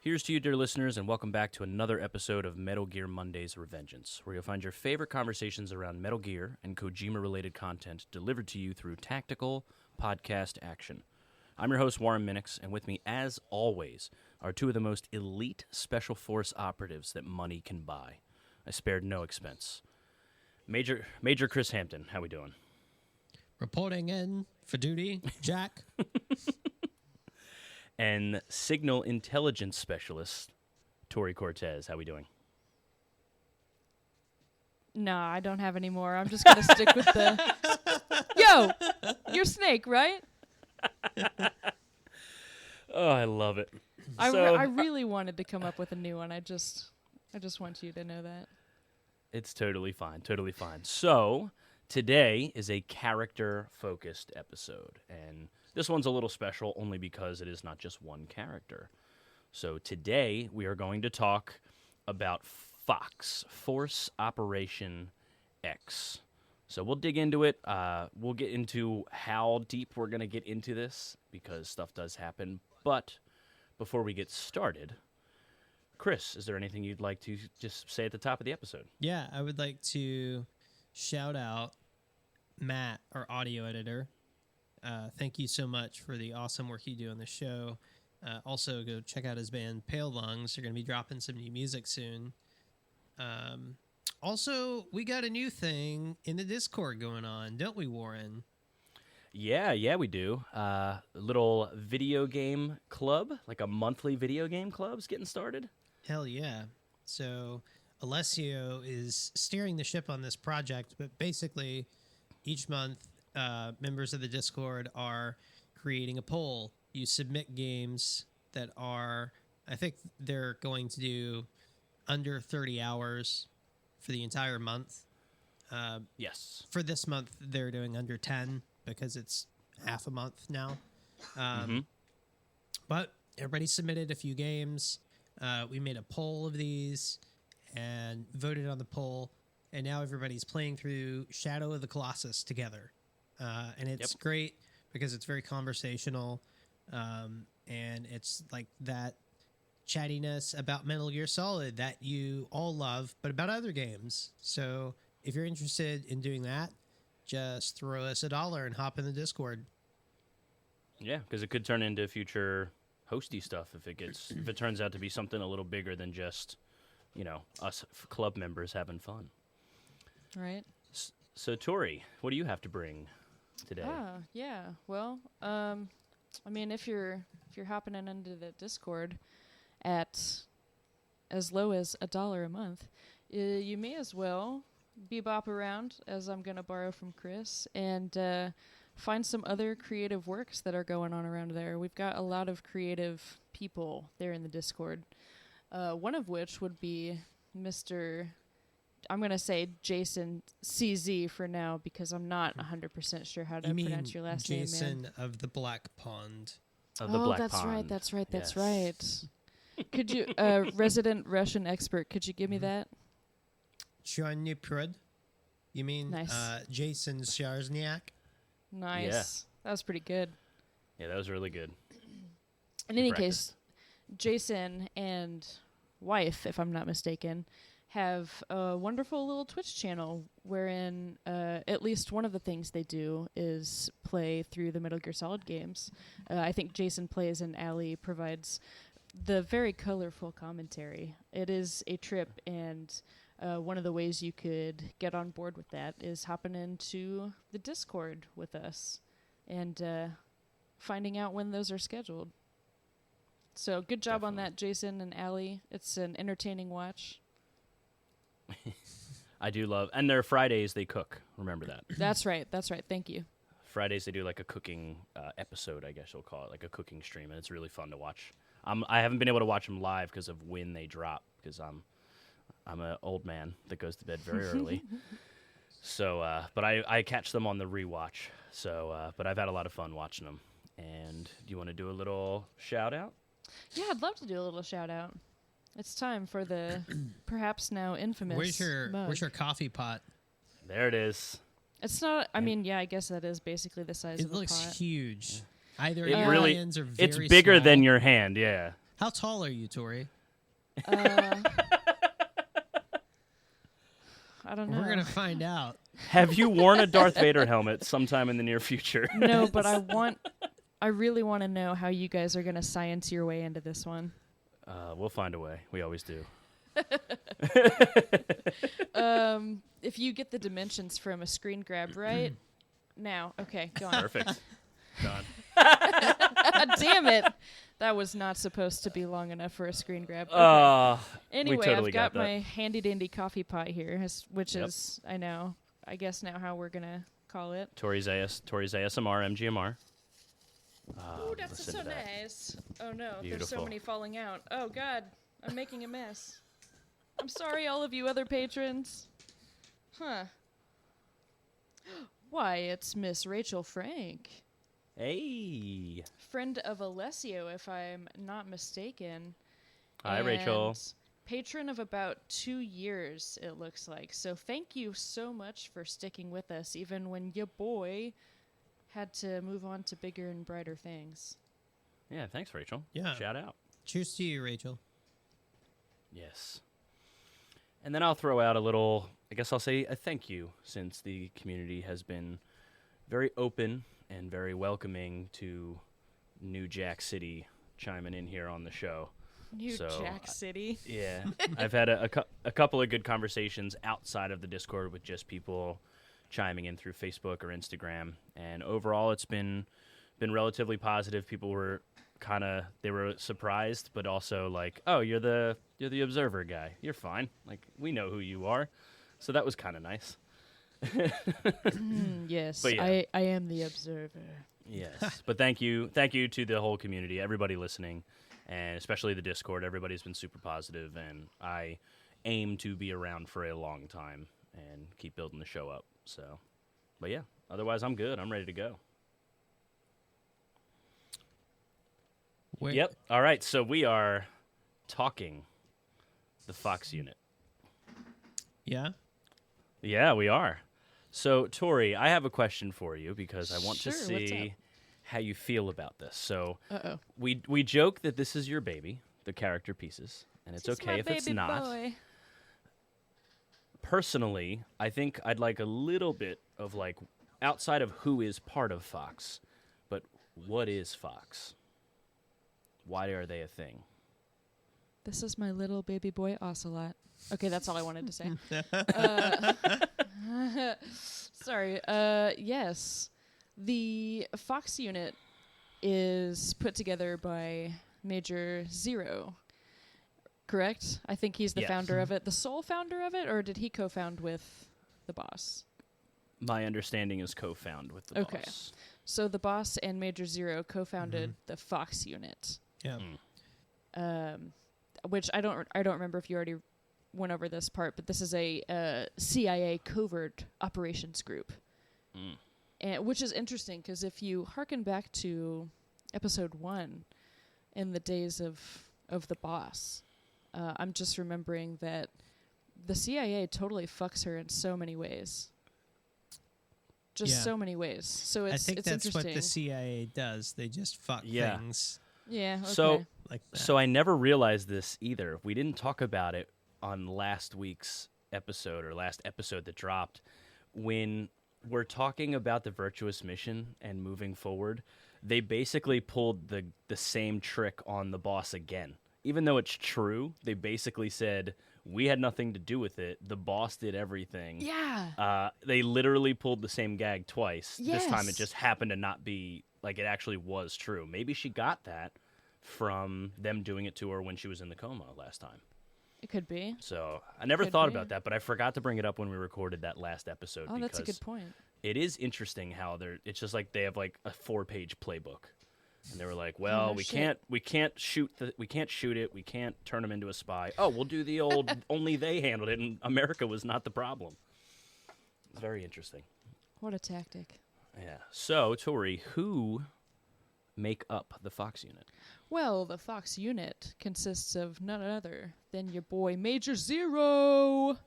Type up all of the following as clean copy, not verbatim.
Here's to you, dear listeners, and welcome back to another episode of Metal Gear Monday's Revengeance, where you'll find your favorite conversations around Metal Gear and Kojima-related content delivered to you through tactical podcast action. I'm your host, Warren Minix, and with me, as always, are two of the most elite Special Force operatives that money can buy. I spared no expense. Major Chris Hampton, how we doing? Reporting in for duty, Jack. And Signal Intelligence Specialist, Tori Cortez, how we doing? No, I don't have any more. I'm just going to stick with the... Yo! You're Snake, right? Oh, I love it. I really wanted to come up with a new one. I just want you to know that. It's totally fine. So, today is a character-focused episode, and this one's a little special only because it is not just one character. So today we are going to talk about Fox, Force Operation X. So we'll dig into it. We'll get into how deep we're going to get into this because stuff does happen. But before we get started, Chris, is there anything you'd like to just say at the top of the episode? Yeah, I would like to shout out Matt, our audio editor. Thank you so much for the awesome work you do on the show. Also, go check out his band, Pale Lungs. They're going to be dropping some new music soon. Also, we got a new thing in the Discord going on, don't we, Warren? Yeah, we do. A little video game club, like a monthly video game club's getting started. Hell yeah. So, Alessio is steering the ship on this project, but basically, each month, members of the Discord are creating a poll. You submit games that are, I think they're going to do under 30 hours for the entire month. Yes. For this month, they're doing under 10 because it's half a month now. But everybody submitted a few games. We made a poll of these and voted on the poll. And now everybody's playing through Shadow of the Colossus together. And it's great because it's very conversational. And it's like that chattiness about Metal Gear Solid that you all love, but about other games. So if you're interested in doing that, just throw us $1 and hop in the Discord. Yeah, because it could turn into future hosty stuff if it turns out to be something a little bigger than just, us club members having fun. Right. So, Tori, what do you have to bring today? Yeah. Well, if you're hopping in into the Discord at as low as $1 a month, you may as well bebop around, as I'm going to borrow from Chris, and find some other creative works that are going on around there. We've got a lot of creative people there in the Discord, one of which would be Mr. I'm going to say Jason CZ for now because I'm not 100% sure how to pronounce your last name, man. Jason of the Black Pond. That's right. Could you, resident Russian expert, could you give me that? Chorny Prud. You mean nice. Jason Sharzniak? Nice. Yeah. That was pretty good. Yeah, that was really good. In any case, Jason and wife, if I'm not mistaken, have a wonderful little Twitch channel wherein at least one of the things they do is play through the Metal Gear Solid games. I think Jason plays and Allie provides the very colorful commentary. It is a trip, and one of the ways you could get on board with that is hopping into the Discord with us and finding out when those are scheduled. So good job on that, Jason and Allie. It's an entertaining watch. I do love, and they're Fridays they cook. Remember that. That's right. Thank you. Fridays they do like a cooking episode, I guess you'll call it, like a cooking stream, and it's really fun to watch. I haven't been able to watch them live because of when they drop, because I'm an old man that goes to bed very early. So, but I catch them on the rewatch. So, but I've had a lot of fun watching them. And do you want to do a little shout out? Yeah, I'd love to do a little shout out. It's time for the perhaps now infamous Where's your coffee pot? There it is. It's not, I guess that is basically the size of a pot. It looks huge. Either It your really, hands are very it's bigger small. than your hand, yeah. How tall are you, Tori? I don't know. We're gonna find out. Have you worn a Darth Vader helmet sometime in the near future? No, but I really want to know how you guys are gonna science your way into this one. We'll find a way. We always do. If you get the dimensions from a screen grab right now, okay, go on. Perfect. Done. Damn it. That was not supposed to be long enough for a screen grab. Okay. Anyway, we totally I've got got my handy dandy coffee pot here, which Yep. is, I guess now how we're going to call it. Tori's ASMR, MGMR. Oh, that's listen so to that. nice. Oh, no. There's Beautiful. so many falling out. Oh, God. I'm making a mess. I'm sorry, all of you other patrons. Huh. Why, it's Miss Rachel Frank. Hey. Friend of Alessio, if I'm not mistaken. Hi, Rachel. And patron of about 2 years, it looks like. So thank you so much for sticking with us, even when your boy had to move on to bigger and brighter things. Yeah, thanks, Rachel. Yeah. Shout out. Cheers to you, Rachel. Yes. And then I'll throw out a little, I guess I'll say a thank you, since the community has been very open and very welcoming to New Jack City chiming in here on the show. New So, Jack City. Yeah. I've had a couple of good conversations outside of the Discord with just people chiming in through Facebook or Instagram. And overall, it's been relatively positive. People were they were surprised, but also like, oh, you're the observer guy. You're fine. Like, we know who you are. So that was kind of nice. Yes, But yeah. I am the observer. Yes. But thank you to the whole community, everybody listening, and especially the Discord. Everybody's been super positive, and I aim to be around for a long time and keep building the show up. So, but yeah, otherwise I'm good. I'm ready to go. Yep. All right. So we are talking the Fox unit. Yeah? Yeah, we are. So, Tori, I have a question for you because I want to Sure, what's see how you feel about this. So, Uh-oh. we joke that this is your baby, the character pieces, and it's okay if it's not. Boy. Personally, I think I'd like a little bit of like outside of who is part of Fox, but what is Fox? Why are they a thing? This is my little baby boy Ocelot. Okay, that's all I wanted to say. Sorry. Yes. The Fox unit is put together by Major Zero, correct? I think he's the Yes. founder of it. The sole founder of it, or did he co-found with the boss? My understanding is co-found with the Okay. boss. So the boss and Major Zero co-founded the Fox unit. Yeah. Which I don't remember if you already went over this part, but this is a CIA covert operations group, and which is interesting because if you harken back to episode 1, in the days of the boss, I'm just remembering that the CIA totally fucks her in so many ways. Just so many ways. So it's I think that's interesting. what the CIA does. They just fuck Yeah. things Yeah. Okay. So, like that. so I never realized this either. We didn't talk about it on last week's episode or last episode that dropped. When we're talking about the virtuous mission and moving forward, they basically pulled the same trick on the boss again. Even though it's true, they basically said, we had nothing to do with it. The boss did everything. yeah. They literally pulled the same gag twice. This time it Yes. just happened to not be like it actually was true. Maybe she got that from them doing it to her when she was in the coma last time. It could be. So I never Could thought be. about that, but I forgot to bring it up when we recorded that last episode. Oh, that's a because good point. it is interesting how it's just like they have like a 4-page playbook. And they were like, well, no we shit. can't shoot it, we can't turn him into a spy. Oh, we'll do the old only they handled it and America was not the problem. It's very interesting. What a tactic. Yeah. So, Tori, who make up the Fox unit? Well, the Fox unit consists of none other than your boy Major Zero.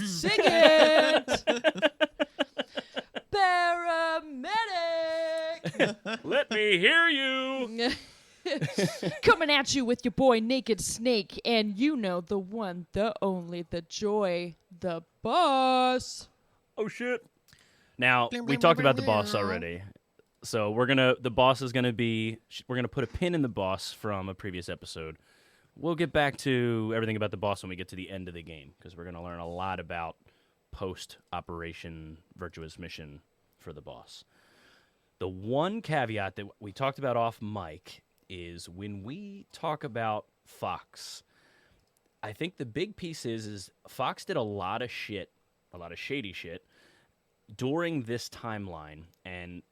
Sing it! Paramedic! Let me hear you. Coming at you with your boy Naked Snake, and you know the one, the only, the joy, the boss. Oh shit! Now we talked about the boss already, so we're gonna put a pin in the boss from a previous episode. We'll get back to everything about the boss when we get to the end of the game because we're gonna learn a lot about post-Operation Virtuous Mission for the boss. The one caveat that we talked about off mic is when we talk about Fox, I think the big piece is Fox did a lot of shady shit during this timeline, and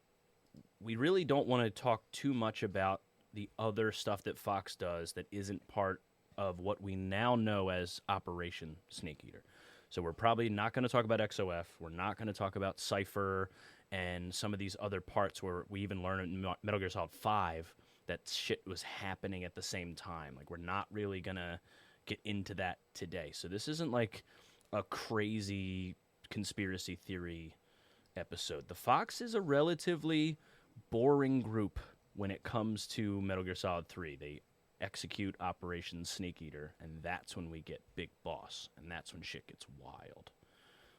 we really don't want to talk too much about the other stuff that Fox does that isn't part of what we now know as Operation Snake Eater. So we're probably not going to talk about XOF. We're not going to talk about Cypher and some of these other parts where we even learn in Metal Gear Solid 5 that shit was happening at the same time. Like, we're not really going to get into that today. So this isn't like a crazy conspiracy theory episode. The Fox is a relatively boring group when it comes to Metal Gear Solid 3. They execute Operation Snake Eater, and that's when we get Big Boss, and that's when shit gets wild.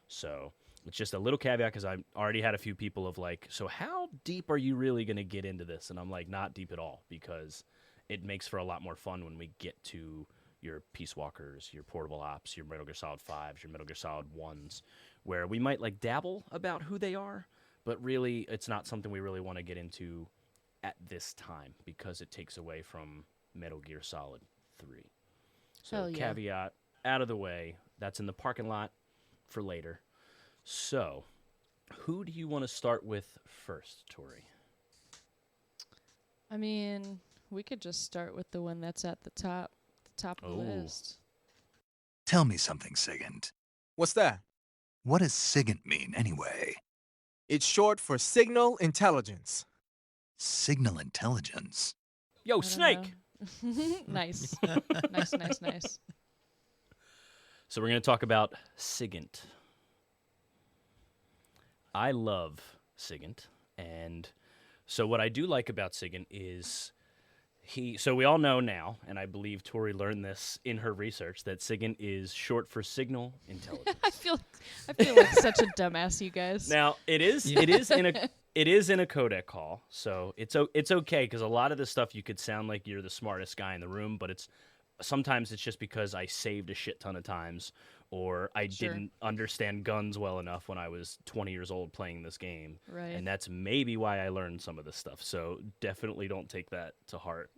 So it's just a little caveat because I already had a few people of like, so how deep are you really going to get into this? And I'm like, not deep at all, because it makes for a lot more fun when we get to your Peace Walkers, your Portable Ops, your Metal Gear Solid 5s, your Metal Gear Solid 1s, where we might like dabble about who they are, but really it's not something we really want to get into at this time because it takes away from Metal Gear Solid 3. So Hell yeah. Caveat out of the way. That's in the parking lot for later. So, who do you want to start with first, Tori? I mean, we could just start with the one that's at the top of the list. Tell me something, Sigint. What's that? What does Sigint mean, anyway? It's short for Signal Intelligence. Signal Intelligence? Yo, I don't Snake! know. Nice. Nice. So we're going to talk about Sigint. I love Sigint, and so what I do like about Sigint is so we all know now, and I believe Tori learned this in her research, that Sigint is short for Signal Intelligence. I feel like such a dumbass, you guys. Now, it is in a codec call, so it's okay because a lot of this stuff you could sound like you're the smartest guy in the room, but sometimes it's just because I saved a shit ton of times, or I didn't understand guns well enough when I was 20 years old playing this game. Right. And that's maybe why I learned some of this stuff. So definitely don't take that to heart.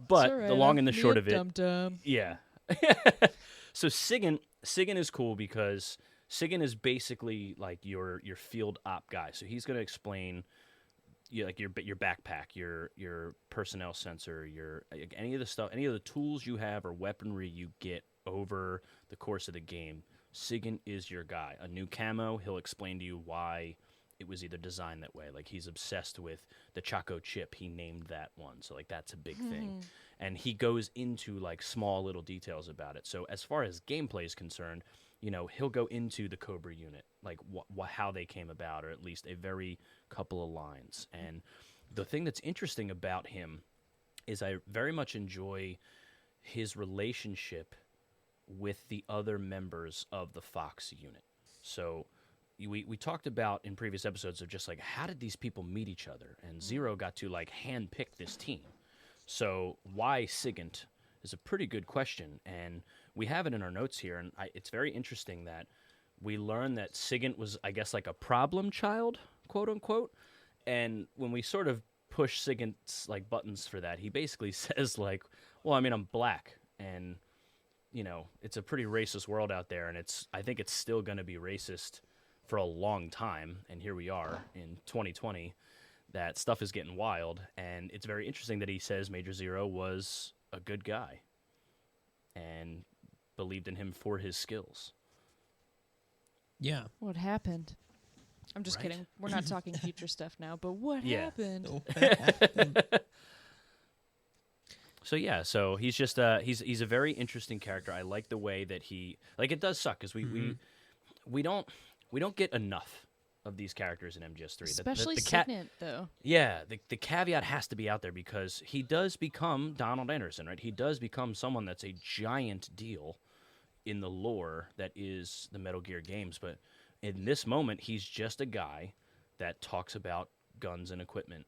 But right, the long and the short of it, dum-dum. yeah. So Sigint is cool because Sigint is basically like your field op guy. So he's going to explain like your backpack, your personnel sensor, any of the stuff, any of the tools you have or weaponry you get over the course of the game. Sigint is your guy. A new camo, he'll explain to you why it was either designed that way. Like, he's obsessed with the Choco chip. He named that one. So, like, that's a big thing. And he goes into, like, small little details about it. So, as far as gameplay is concerned, you know, he'll go into the Cobra unit, like, how they came about, or at least a very couple of lines. And the thing that's interesting about him is I very much enjoy his relationship with the other members of the Fox unit. So we talked about in previous episodes of just like, how did these people meet each other? And Zero got to like handpick this team. So why Sigint is a pretty good question, and we have it in our notes here. And it's very interesting that we learned that Sigint was, I guess, like a problem child, quote unquote. And when we sort of push Sigint's like buttons for that, he basically says like, well, I mean, I'm black, and you know, it's a pretty racist world out there, and I think it's still going to be racist for a long time. And here we are in 2020, that stuff is getting wild, and it's very interesting that he says Major Zero was a good guy and believed in him for his skills. Yeah. What happened? I'm just Right? kidding. We're not talking future stuff now, but what Yeah. happened? So yeah, so he's just he's a very interesting character. I like the way that it does suck because we don't get enough of these characters in MGS3. Especially Signet, though. Yeah, the caveat has to be out there because he does become Donald Anderson, right? He does become someone that's a giant deal in the lore that is the Metal Gear games. But in this moment, he's just a guy that talks about guns and equipment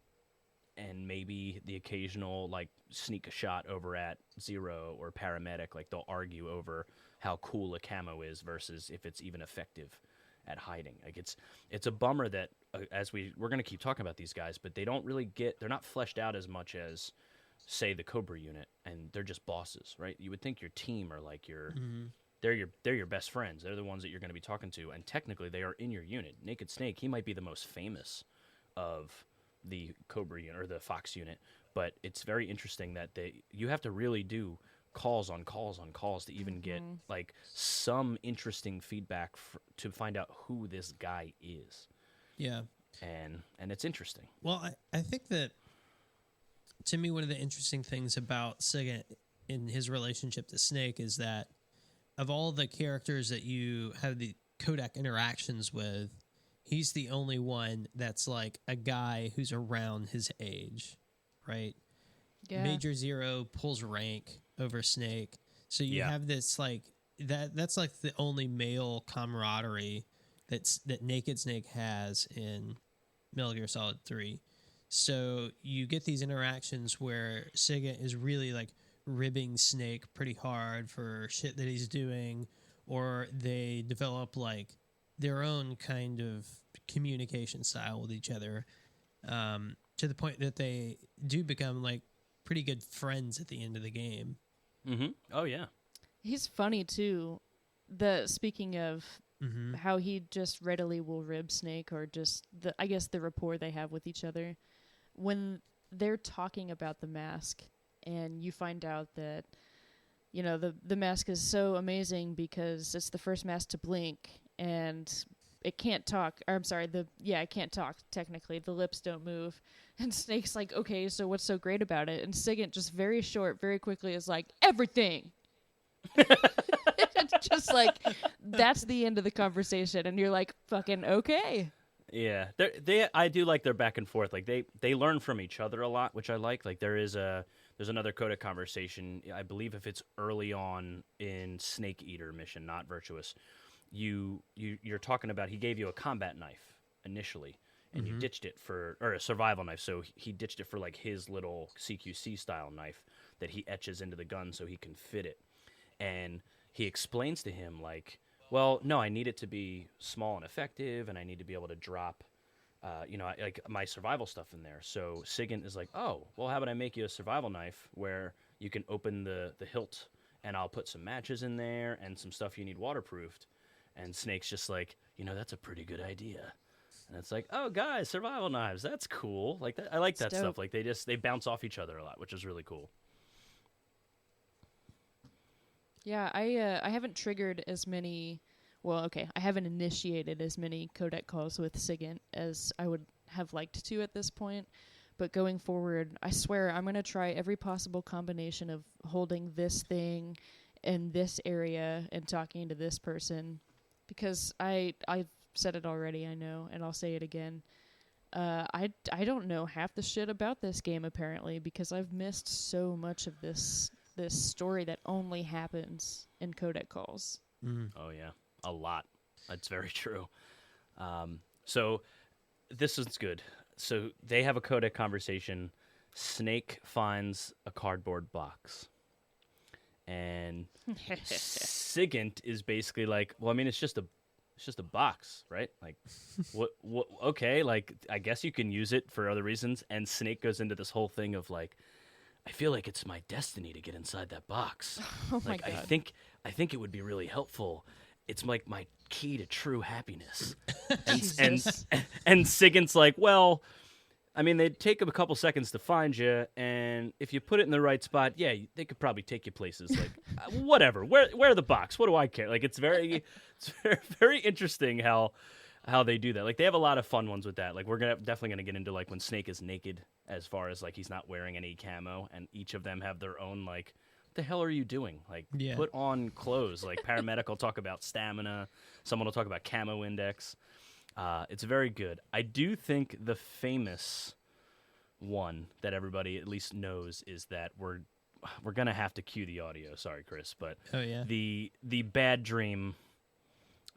and maybe the occasional, like, sneak a shot over at Zero or Paramedic. Like, they'll argue over how cool a camo is versus if it's even effective at hiding. Like, it's a bummer that as we're going to keep talking about these guys, but they don't really they're not fleshed out as much as, say, the Cobra unit, and they're just bosses, right? You would think your team are like they're your best friends. They're the ones that you're going to be talking to, and technically they are in your unit. Naked Snake, he might be the most famous of the Cobra unit or the Fox unit, but it's very interesting that you have to really do calls on calls on calls to even get like some interesting feedback to find out who this guy is. Yeah, and it's interesting. Well, I think that to me one of the interesting things about Signet in his relationship to Snake is that of all the characters that you have the codec interactions with, he's the only one that's like a guy who's around his age, right? Yeah. Major Zero pulls rank over Snake. So you have this like that's like the only male camaraderie that Naked Snake has in Metal Gear Solid 3. So you get these interactions where Signet is really like ribbing Snake pretty hard for shit that he's doing, or they develop like their own kind of communication style with each other, to the point that they do become like pretty good friends at the end of the game. Mm-hmm. Oh yeah, he's funny too. Speaking of how he just readily will rib Snake, or just I guess the rapport they have with each other when they're talking about the mask, and you find out that the mask is so amazing because it's the first mask to blink and it can't talk. Or I'm sorry, it can't talk technically. The lips don't move. And Snake's like, okay, so what's so great about it? And Signet just very quickly is like, everything. It's just like, that's the end of the conversation. And you're like, fucking okay. Yeah, I do like their back and forth. Like they learn from each other a lot, which I like. Like there's another codec conversation. I believe if it's early on in Snake Eater mission, not Virtuous, you're talking about he gave you a combat knife initially, and you ditched it or a survival knife. So he ditched it for like his little CQC style knife that he etches into the gun so he can fit it. And he explains to him like, well, no, I need it to be small and effective, and I need to be able to drop, like my survival stuff in there. So Sigint is like, oh, well, how about I make you a survival knife where you can open the hilt, and I'll put some matches in there and some stuff you need waterproofed. And Snake's just like, that's a pretty good idea. And it's like, oh, guys, survival knives, that's cool. Like that, I like that stuff. Like they bounce off each other a lot, which is really cool. Yeah, I haven't triggered as many. Well, okay, I haven't initiated as many codec calls with Sigint as I would have liked to at this point. But going forward, I swear I'm going to try every possible combination of holding this thing in this area and talking to this person. Because I've said it already, I know, and I'll say it again. I don't know half the shit about this game, apparently, because I've missed so much of this story that only happens in codec calls. Oh yeah, a lot. That's very true. So this is good. So they have a codec conversation. Snake finds a cardboard box, and Sigint is basically like, well, I mean, it's just a box, right? Like, what? Okay, like I guess you can use it for other reasons. And Snake goes into this whole thing of like, I feel like it's my destiny to get inside that box. Oh my God. I think it would be really helpful. It's like my key to true happiness. and Sigint's like, well, I mean, they'd take them a couple seconds to find you, and if you put it in the right spot, yeah, they could probably take you places. Like, whatever. Where the box? What do I care? Like, it's very very interesting how they do that. Like, they have a lot of fun ones with that. Like, we're definitely gonna get into like when Snake is naked, as far as like he's not wearing any camo, and each of them have their own like, what the hell are you doing? Like, put on clothes. Like, Paramedic will talk about stamina. Someone will talk about camo index. It's very good. I do think the famous one that everybody at least knows is that we're gonna have to cue the audio. Sorry, Chris, but Oh yeah. the bad dream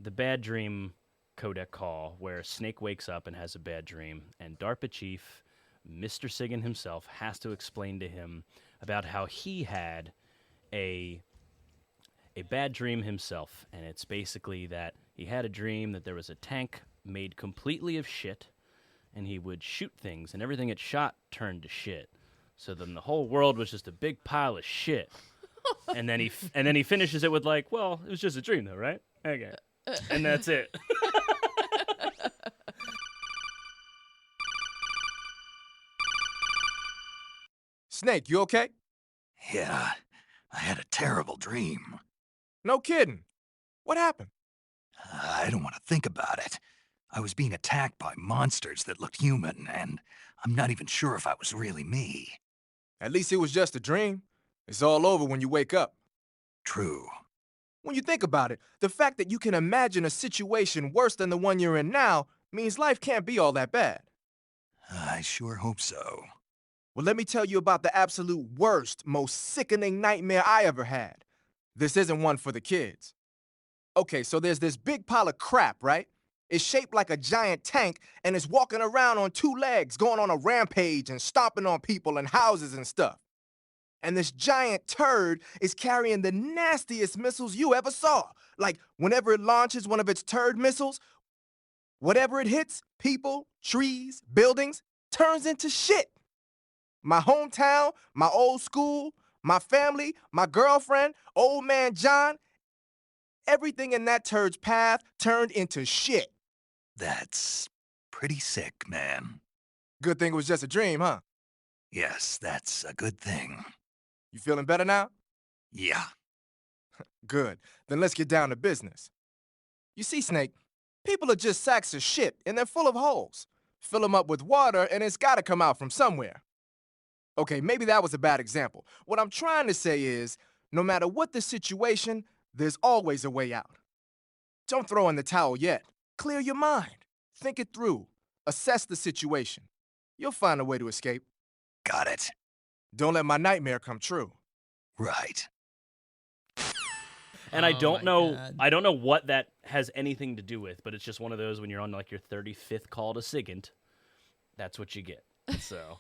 codec call where Snake wakes up and has a bad dream, and DARPA chief Mr. Sigint himself has to explain to him about how he had a bad dream himself, and it's basically that he had a dream that there was a tank made completely of shit, and he would shoot things, and everything it shot turned to shit. So then the whole world was just a big pile of shit. And then he finishes it with like, well, it was just a dream though, right? Okay. And that's it. Snake, you okay? Yeah, I had a terrible dream. No kidding. What happened? I don't want to think about it. I was being attacked by monsters that looked human, and I'm not even sure if I was really me. At least it was just a dream. It's all over when you wake up. True. When you think about it, the fact that you can imagine a situation worse than the one you're in now means life can't be all that bad. I sure hope so. Well, let me tell you about the absolute worst, most sickening nightmare I ever had. This isn't one for the kids. Okay, so there's this big pile of crap, right? It's shaped like a giant tank, and it's walking around on two legs, going on a rampage and stomping on people and houses and stuff. And this giant turd is carrying the nastiest missiles you ever saw. Like, whenever it launches one of its turd missiles, whatever it hits, people, trees, buildings, turns into shit. My hometown, my old school, my family, my girlfriend, old man John, everything in that turd's path turned into shit. That's pretty sick, man. Good thing it was just a dream, huh? Yes, that's a good thing. You feeling better now? Yeah. Good. Then let's get down to business. You see, Snake, people are just sacks of shit, and they're full of holes. Fill them up with water, and it's gotta come out from somewhere. Okay, maybe that was a bad example. What I'm trying to say is, no matter what the situation, there's always a way out. Don't throw in the towel yet. Clear your mind. Think it through. Assess the situation. You'll find a way to escape. Got it. Don't let my nightmare come true. Right. And I Oh don't my know God. I don't know what that has anything to do with, but it's just one of those when you're on like your 35th call to Sigint, that's what you get. So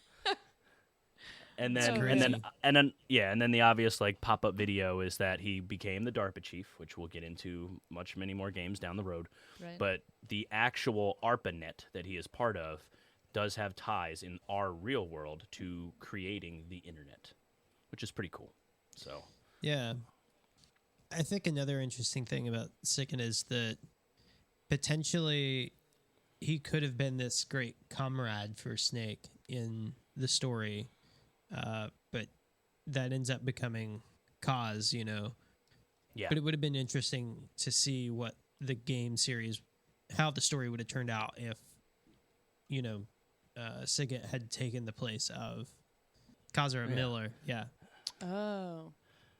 and That's then crazy. and then the obvious like pop-up video is that he became the DARPA chief, which we'll get into many more games down the road. Right. But the actual ARPANET that he is part of does have ties in our real world to creating the internet, which is pretty cool. So Yeah. I think another interesting thing about Sicken is that potentially he could have been this great comrade for Snake in the story, but that ends up becoming Cause, you know. yeah, But it would have been interesting to see what the game series, how the story would have turned out if, you know, Sigint had taken the place of Kazura Yeah. Miller. Yeah. Oh.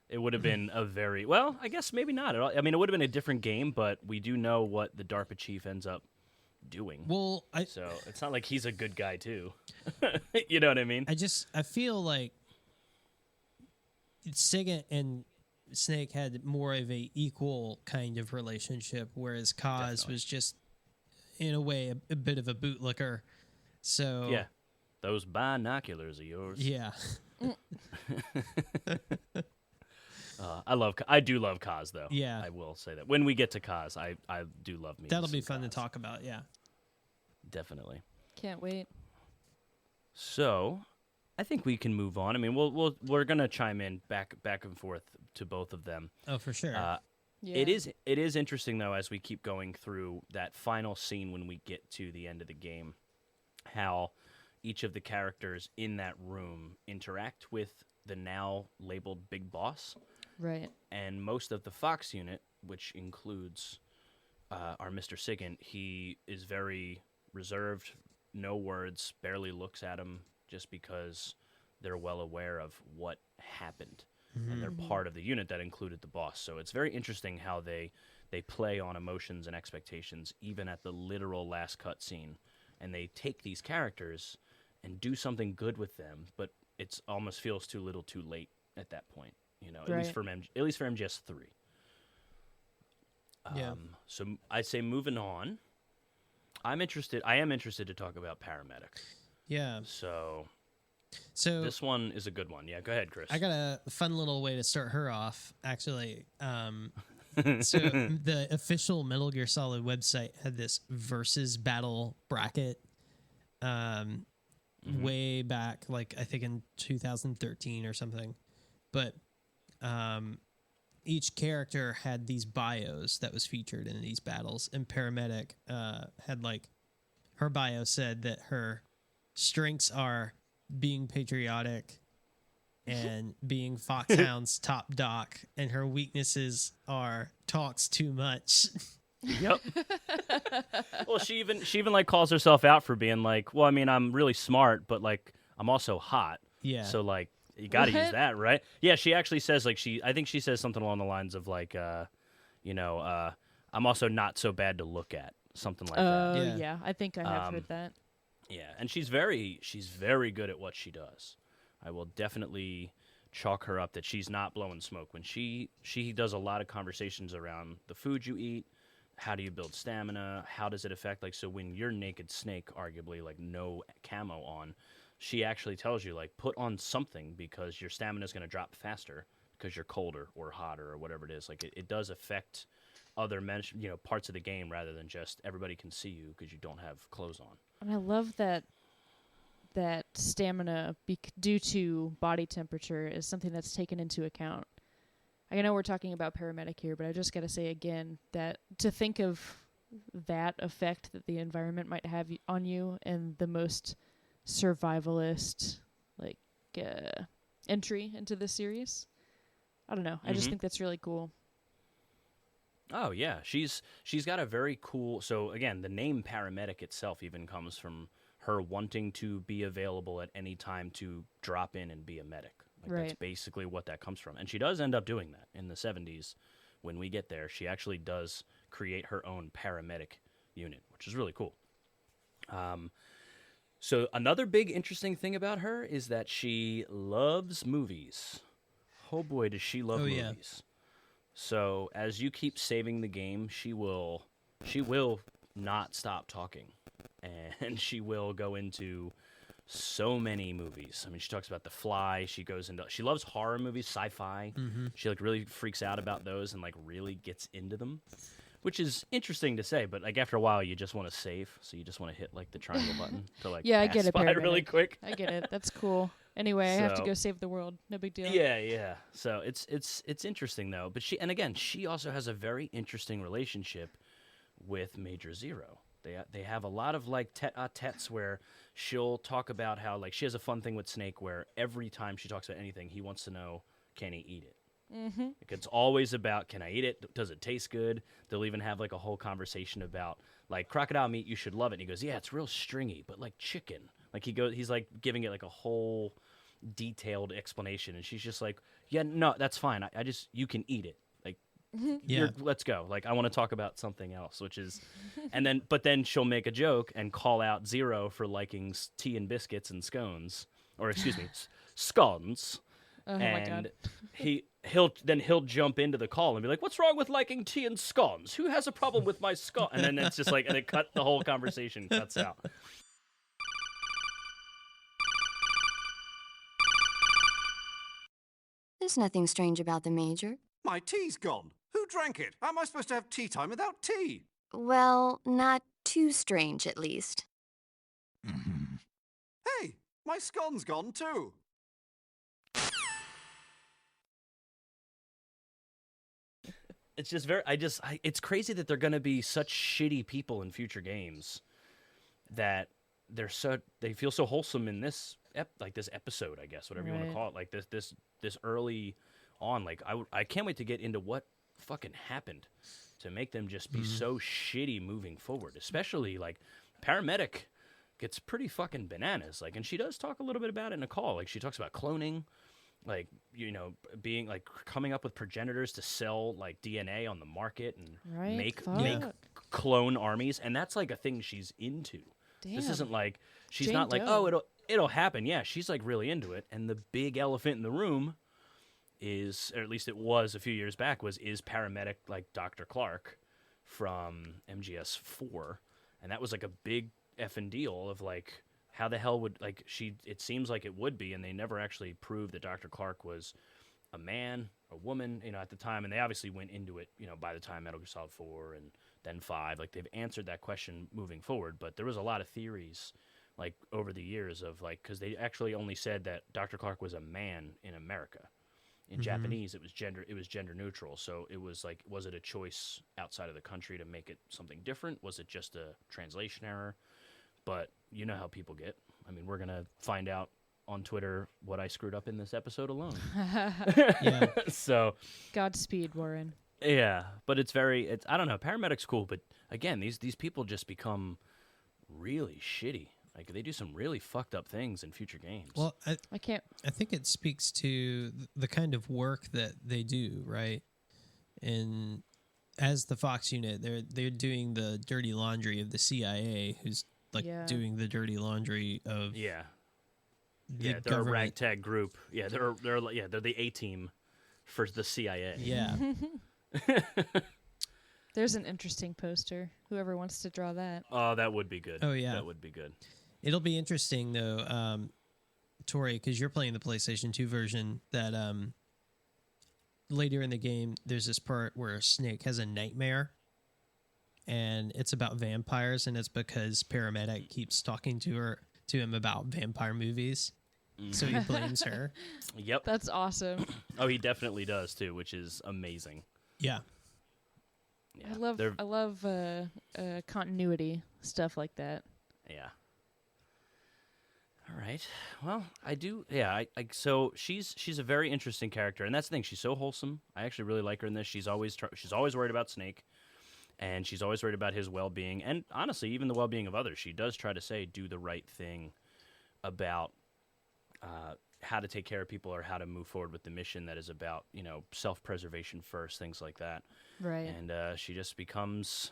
it would have been a very well. I guess maybe not at all. I mean, it would have been a different game, but we do know what the DARPA chief ends up doing. Well, So it's not like he's a good guy too. You know what I mean? I feel like Sigint and Snake had more of a equal kind of relationship, whereas Kaz Definitely. was just, in a way, a bit of a bootlicker. So Yeah. Those binoculars of yours. yeah. I do love Kaz though. Yeah. I will say that when we get to Kaz, I do love me. That'll some be fun to Kaz. talk about. Yeah. Definitely. Can't wait. So, I think we can move on. I mean, we're gonna chime in back and forth to both of them. Oh, for sure. Yeah. It is interesting though as we keep going through that final scene when we get to the end of the game, how each of the characters in that room interact with the now labeled Big Boss, Right. and most of the Fox unit, which includes our Mr. Sigint, he is very reserved, no words, barely looks at him, just because they're well aware of what happened. And they're part of the unit that included the boss. So it's very interesting how they they play on emotions and expectations even at the literal last cutscene, and they take these characters and do something good with them, but it almost feels too little, too late at that point. At least for MGS3. Yeah. So I'd say moving on. I am interested to talk about Paramedic. Yeah. So So this one is a good one. Yeah, go ahead, Chris. I got a fun little way to start her off, actually. So the official Metal Gear Solid website had this versus battle bracket way back, like I think in 2013 or something. But each character had these bios that was featured in these battles, and Paramedic had like her bio said that her strengths are being patriotic and being Foxhound's top doc, and her weaknesses are talks too much. Yep. Well, she even like calls herself out for being like, well, I mean, I'm really smart, but like I'm also hot. Yeah. So like you got to use that, right? Yeah. She actually says like I think she says something along the lines of like, I'm also not so bad to look at, something like that. Yeah. I think I have heard that. Yeah, and she's very good at what she does. I will definitely chalk her up that she's not blowing smoke when she does a lot of conversations around the food you eat, how do you build stamina, how does it affect, like, so when you're naked snake, arguably like no camo on, she actually tells you like put on something because your stamina is going to drop faster because you're colder or hotter or whatever it is. Like it does affect other parts of the game rather than just everybody can see you because you don't have clothes on. And I love that stamina due to body temperature is something that's taken into account. I know we're talking about Paramedic here, but I just got to say again that to think of that effect that the environment might have on you in the most survivalist entry into the series, I don't know. I just think that's really cool. Oh yeah, she's got a very cool. So again, the name Paramedic itself even comes from her wanting to be available at any time to drop in and be a medic. Like that's basically what that comes from. And she does end up doing that in the 70s. When we get there, she actually does create her own paramedic unit, which is really cool. So another big interesting thing about her is that she loves movies. Oh boy, does she love movies. Yeah. So as you keep saving the game, she will not stop talking, and she will go into so many movies. I mean, she talks about The Fly. She loves horror movies, sci-fi. She like really freaks out about those and like really gets into them, which is interesting to say. But like after a while, you just want to save, so you just want to hit like the triangle button to like I get it, by really quick. I get it. That's cool. Anyway, I have to go save the world. No big deal. Yeah. So it's interesting though. But she also has a very interesting relationship with Major Zero. They have a lot of like tete-a-tetes where she'll talk about how like she has a fun thing with Snake where every time she talks about anything, he wants to know, can he eat it? Mm-hmm. Like, it's always about, can I eat it? Does it taste good? They'll even have like a whole conversation about like crocodile meat. You should love it. And he goes, yeah, it's real stringy, but like chicken. Like he's like giving it like a whole detailed explanation, and she's just like, yeah, no, that's fine. I just, you can eat it. Like, let's go. Like, I want to talk about something else, which is, but then she'll make a joke and call out Zero for liking tea and biscuits and scones, or excuse me, scones. Oh my God. He'll jump into the call and be like, what's wrong with liking tea and scones? Who has a problem with my scone? And then it's just like, and the whole conversation cuts out. There's nothing strange about the Major. My tea's gone. Who drank it? How am I supposed to have tea time without tea? Well, not too strange, at least. Hey, my scone's gone too. It's just it's crazy that they're going to be such shitty people in future games that they feel so wholesome in this this episode, I guess, whatever you want to call it, like this early on. Like I can't wait to get into what fucking happened to make them just be so shitty moving forward. Especially like Paramedic gets pretty fucking bananas. Like, and she does talk a little bit about it in a call. Like she talks about cloning, like being like coming up with progenitors to sell like DNA on the market and Right? make Fuck. clone armies, and that's like a thing she's into. Damn. This isn't like she's Jane not like, Doe. oh, it'll happen. Yeah, she's like really into it. And the big elephant in the room is, or at least it was a few years back, is paramedic like Dr. Clark from MGS 4, and that was like a big effing deal of like how the hell would like it seems like it would be, and they never actually proved that Dr. Clark was a man, a woman, at the time, and they obviously went into it, by the time Metal Gear Solid 4 and then 5, like they've answered that question moving forward, but there was a lot of theories like over the years of like, because they actually only said that Dr. Clark was a man in America. In Japanese, it was gender neutral. So it was like, was it a choice outside of the country to make it something different? Was it just a translation error? But you know how people get. I mean, we're gonna find out on Twitter what I screwed up in this episode alone. Yeah. So Godspeed, Warren. yeah, but it's I don't know. Paramedic's cool, but again, these people just become really shitty. Like they do some really fucked up things in future games. Well, I can't. I think it speaks to the kind of work that they do, right? And as the Fox unit, they're doing the dirty laundry of the CIA, who's like Yeah. doing the dirty laundry of yeah, the they're a government. ragtag group. Yeah, they're the A team for the CIA. Yeah. There's an interesting poster. Whoever wants to draw that. Oh, that would be good. Oh, yeah. That would be good. It'll be interesting though, Tori, because you're playing the PlayStation 2 version. That later in the game, there's this part where Snake has a nightmare, and it's about vampires, and it's because Paramedic keeps talking to him about vampire movies, so he blames her. Yep. That's awesome. Oh, he definitely does too, which is amazing. Yeah. Yeah. I love continuity stuff like that. Yeah. All right. Well, I do. Yeah. So she's a very interesting character, and that's the thing. She's so wholesome. I actually really like her in this. She's always worried about Snake, and she's always worried about his well-being, and honestly, even the well-being of others. She does try to say, do the right thing about how to take care of people or how to move forward with the mission that is about self-preservation first, things like that. Right. And she just becomes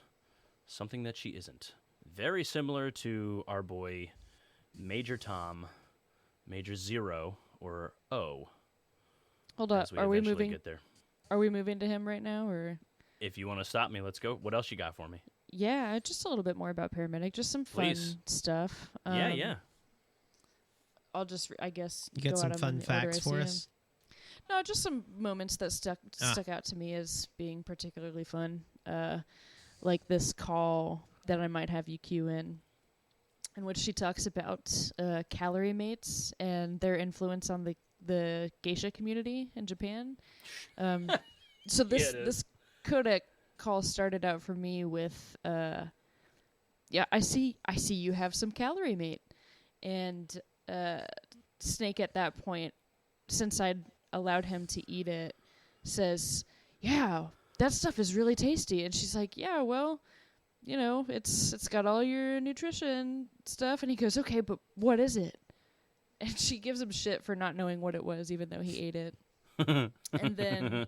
something that she isn't. Very similar to our boy Major Tom, Major Zero, or O. Hold up. As we Are we eventually moving? get there. Are we moving to him right now, or? If you want to stop me, let's go. What else you got for me? Yeah, just a little bit more about Paramedic. Just some fun Please. stuff. Yeah. I'll just, I guess, You got go some out of fun them in the order facts I see for 'em. us? No, just some moments that stuck out to me as being particularly fun. Like this call that I might have you cue in which she talks about calorie mates and their influence on the geisha community in Japan. So this codec call started out for me with, I see you have some calorie mate, and Snake at that point, since I'd allowed him to eat it, says, yeah, that stuff is really tasty. And she's like, yeah, well, it's got all your nutrition stuff. And he goes, okay, but what is it? And she gives him shit for not knowing what it was, even though he ate it. And then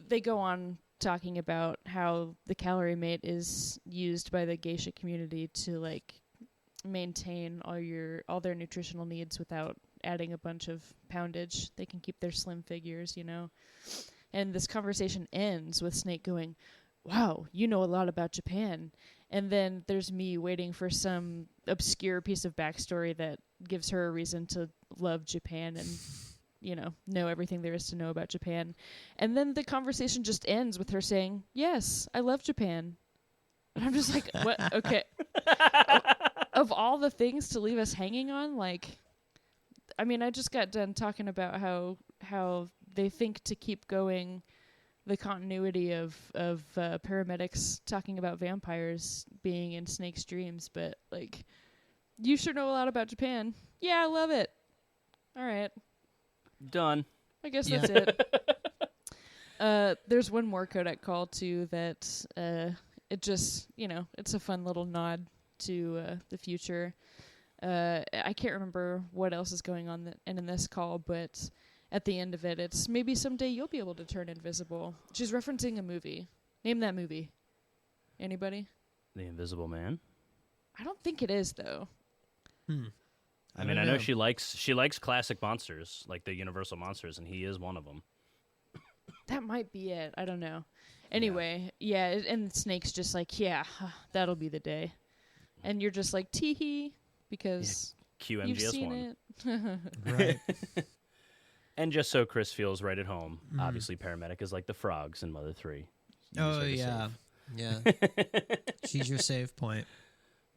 they go on talking about how the calorie mate is used by the geisha community to like maintain all their nutritional needs without adding a bunch of poundage. They can keep their slim figures, And this conversation ends with Snake going, wow, you know a lot about Japan. And then there's me waiting for some obscure piece of backstory that gives her a reason to love Japan and, know everything there is to know about Japan. And then the conversation just ends with her saying, yes, I love Japan. And I'm just like, what? Okay. Of all the things to leave us hanging on, I just got done talking about how they think to keep going the continuity of paramedics talking about vampires being in Snake's dreams, but you sure know a lot about Japan. Yeah, I love it. All right. Done. I guess that's it. There's one more codec call too that it just, it's a fun little nod to the future. I can't remember what else is going on in this call, but at the end of it, it's maybe someday you'll be able to turn invisible. She's referencing a movie. Name that movie. Anybody? The Invisible Man. I don't think it is, though. I mean, I know she likes classic monsters, like the Universal monsters, and he is one of them. That might be it. I don't know. Anyway, yeah, and Snake's just like, yeah, that'll be the day. And you're just like, tee-hee, because Cue you've MGS1. seen it. Right. And just so Chris feels right at home, obviously Paramedic is like the frogs in Mother 3. Use Oh, her to yeah. save. Yeah. She's your save point.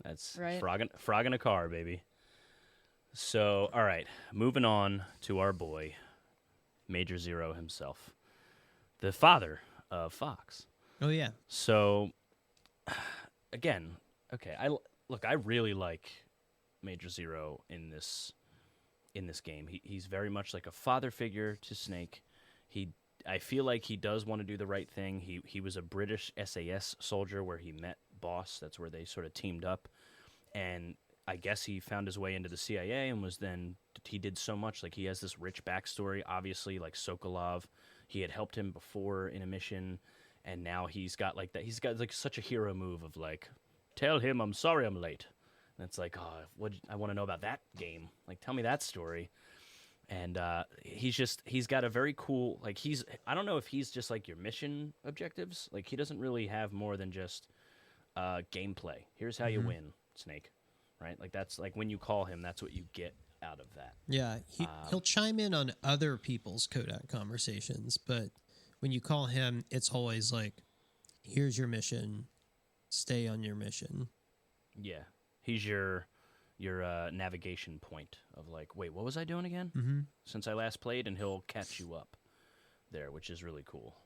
That's Right. frog in a car, baby. So, all right, moving on to our boy, Major Zero himself, the father of Fox. Oh, yeah. So, again, okay, I really like Major Zero in this game. He's very much like a father figure to Snake. I feel like he does want to do the right thing. He was a British SAS soldier where he met Boss. That's where they sort of teamed up. And I guess he found his way into the CIA and he did so much. Like, he has this rich backstory, obviously, like Sokolov. He had helped him before in a mission, and now he's got like that. He's got like such a hero move of like, tell him I'm sorry I'm late. And it's like, oh, I want to know about that game. Like, tell me that story. And he's got a very cool, like, I don't know if he's just like your mission objectives. Like, he doesn't really have more than just gameplay. Here's how you win, Snake. Right? Like, that's like when you call him, that's what you get out of that. Yeah, he'll chime in on other people's Kodak conversations, but when you call him, it's always like, here's your mission, stay on your mission. Yeah. He's your navigation point of like, wait, what was I doing again? Since I last played, and he'll catch you up there, which is really cool.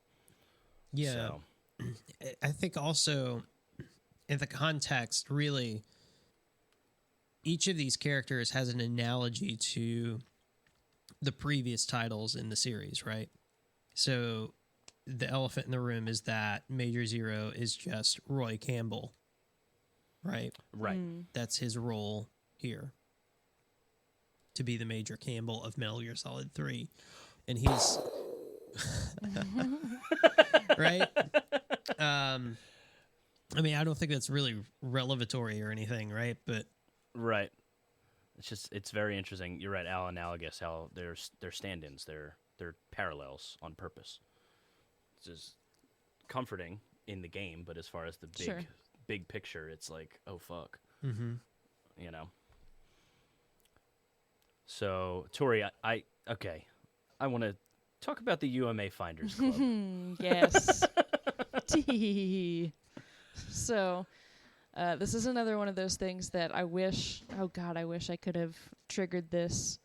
Yeah. So. I think also in the context, really, each of these characters has an analogy to the previous titles in the series, right? So the elephant in the room is that Major Zero is just Roy Campbell, right? Right. That's his role here, to be the Major Campbell of Metal Gear Solid 3. And he's... right? I mean, I don't think that's really revelatory or anything, right? But... Right. It's very interesting. You're right, Al, analogous, how they're stand-ins. They're parallels on purpose. It's just comforting in the game, but as far as the big picture, it's like, oh, fuck. Mm-hmm. You know? So, Tori, I want to talk about the UMA Finders Club. Yes. So... this is another one of those things that I wish I could have triggered this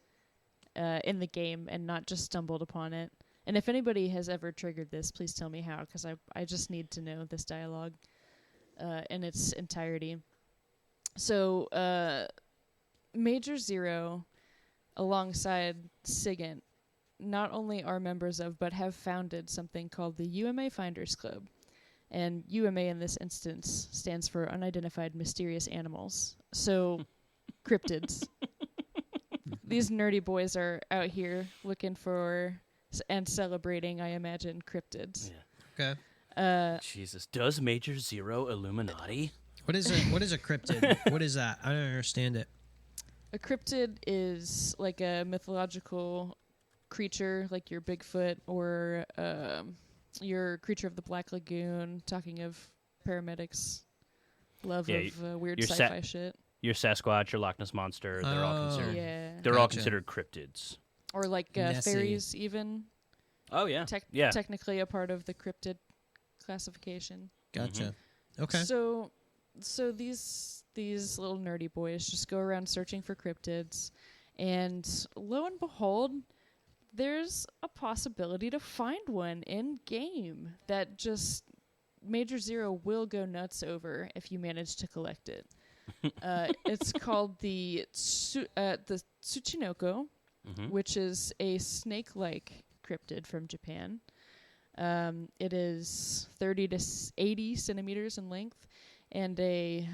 in the game and not just stumbled upon it. And if anybody has ever triggered this, please tell me how, because I just need to know this dialogue in its entirety. So Major Zero, alongside Signet, not only are members of, but have founded something called the UMA Finders Club. And UMA in this instance stands for Unidentified Mysterious Animals. So, cryptids. These nerdy boys are out here looking for and celebrating, I imagine, cryptids. Yeah. Okay. Jesus. Does Major Zero Illuminati? What is a cryptid? What is that? I don't understand it. A cryptid is like a mythological creature, like your Bigfoot or... your Creature of the Black Lagoon, talking of paramedics' love of weird sci-fi shit. Your Sasquatch, your Loch Ness Monster, they're all considered. Yeah. They're all considered cryptids. Or like fairies, even. Oh yeah. Technically a part of the cryptid classification. Gotcha. Okay. So these little nerdy boys just go around searching for cryptids, and lo and behold, there's a possibility to find one in game that just Major Zero will go nuts over if you manage to collect it. It's called the Tsuchinoko, which is a snake-like cryptid from Japan. It is 30 to 80 centimeters in length and a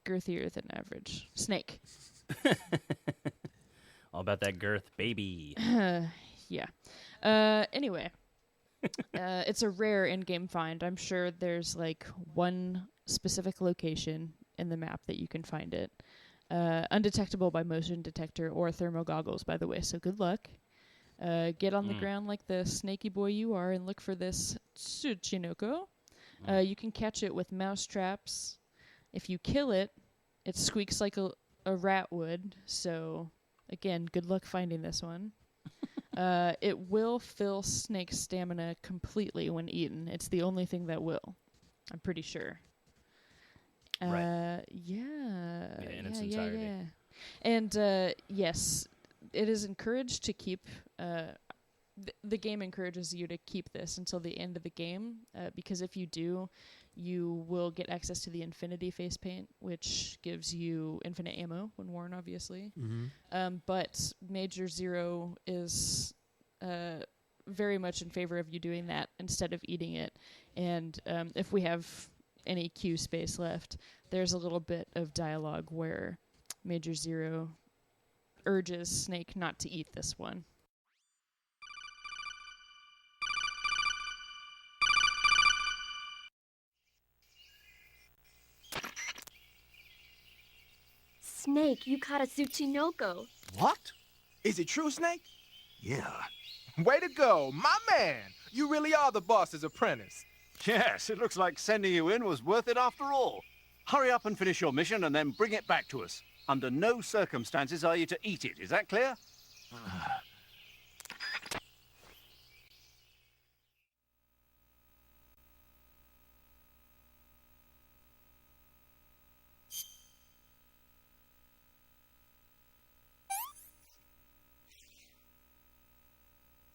girthier than average. Snake. All about that girth, baby. Yeah. Anyway, it's a rare in-game find. I'm sure there's like one specific location in the map that you can find it. Undetectable by motion detector or thermal goggles, by the way, so good luck. Get on the ground like the snaky boy you are and look for this Tsuchinoko. You can catch it with mouse traps. If you kill it, it squeaks like a rat would, so again, good luck finding this one. It will fill Snake's stamina completely when eaten. It's the only thing that will. I'm pretty sure. Right. In its entirety. Yeah. And yes, it is encouraged to keep. The game encourages you to keep this until the end of the game, because if you do, you will get access to the Infinity Face Paint, which gives you infinite ammo when worn, obviously. But Major Zero is very much in favor of you doing that instead of eating it. And if we have any queue space left, there's a little bit of dialogue where Major Zero urges Snake not to eat this one. Snake, you caught a Tsuchinoko. What? Is it true, Snake? Yeah. Way to go, my man! You really are the boss's apprentice. Yes, it looks like sending you in was worth it after all. Hurry up and finish your mission and then bring it back to us. Under no circumstances are you to eat it, is that clear?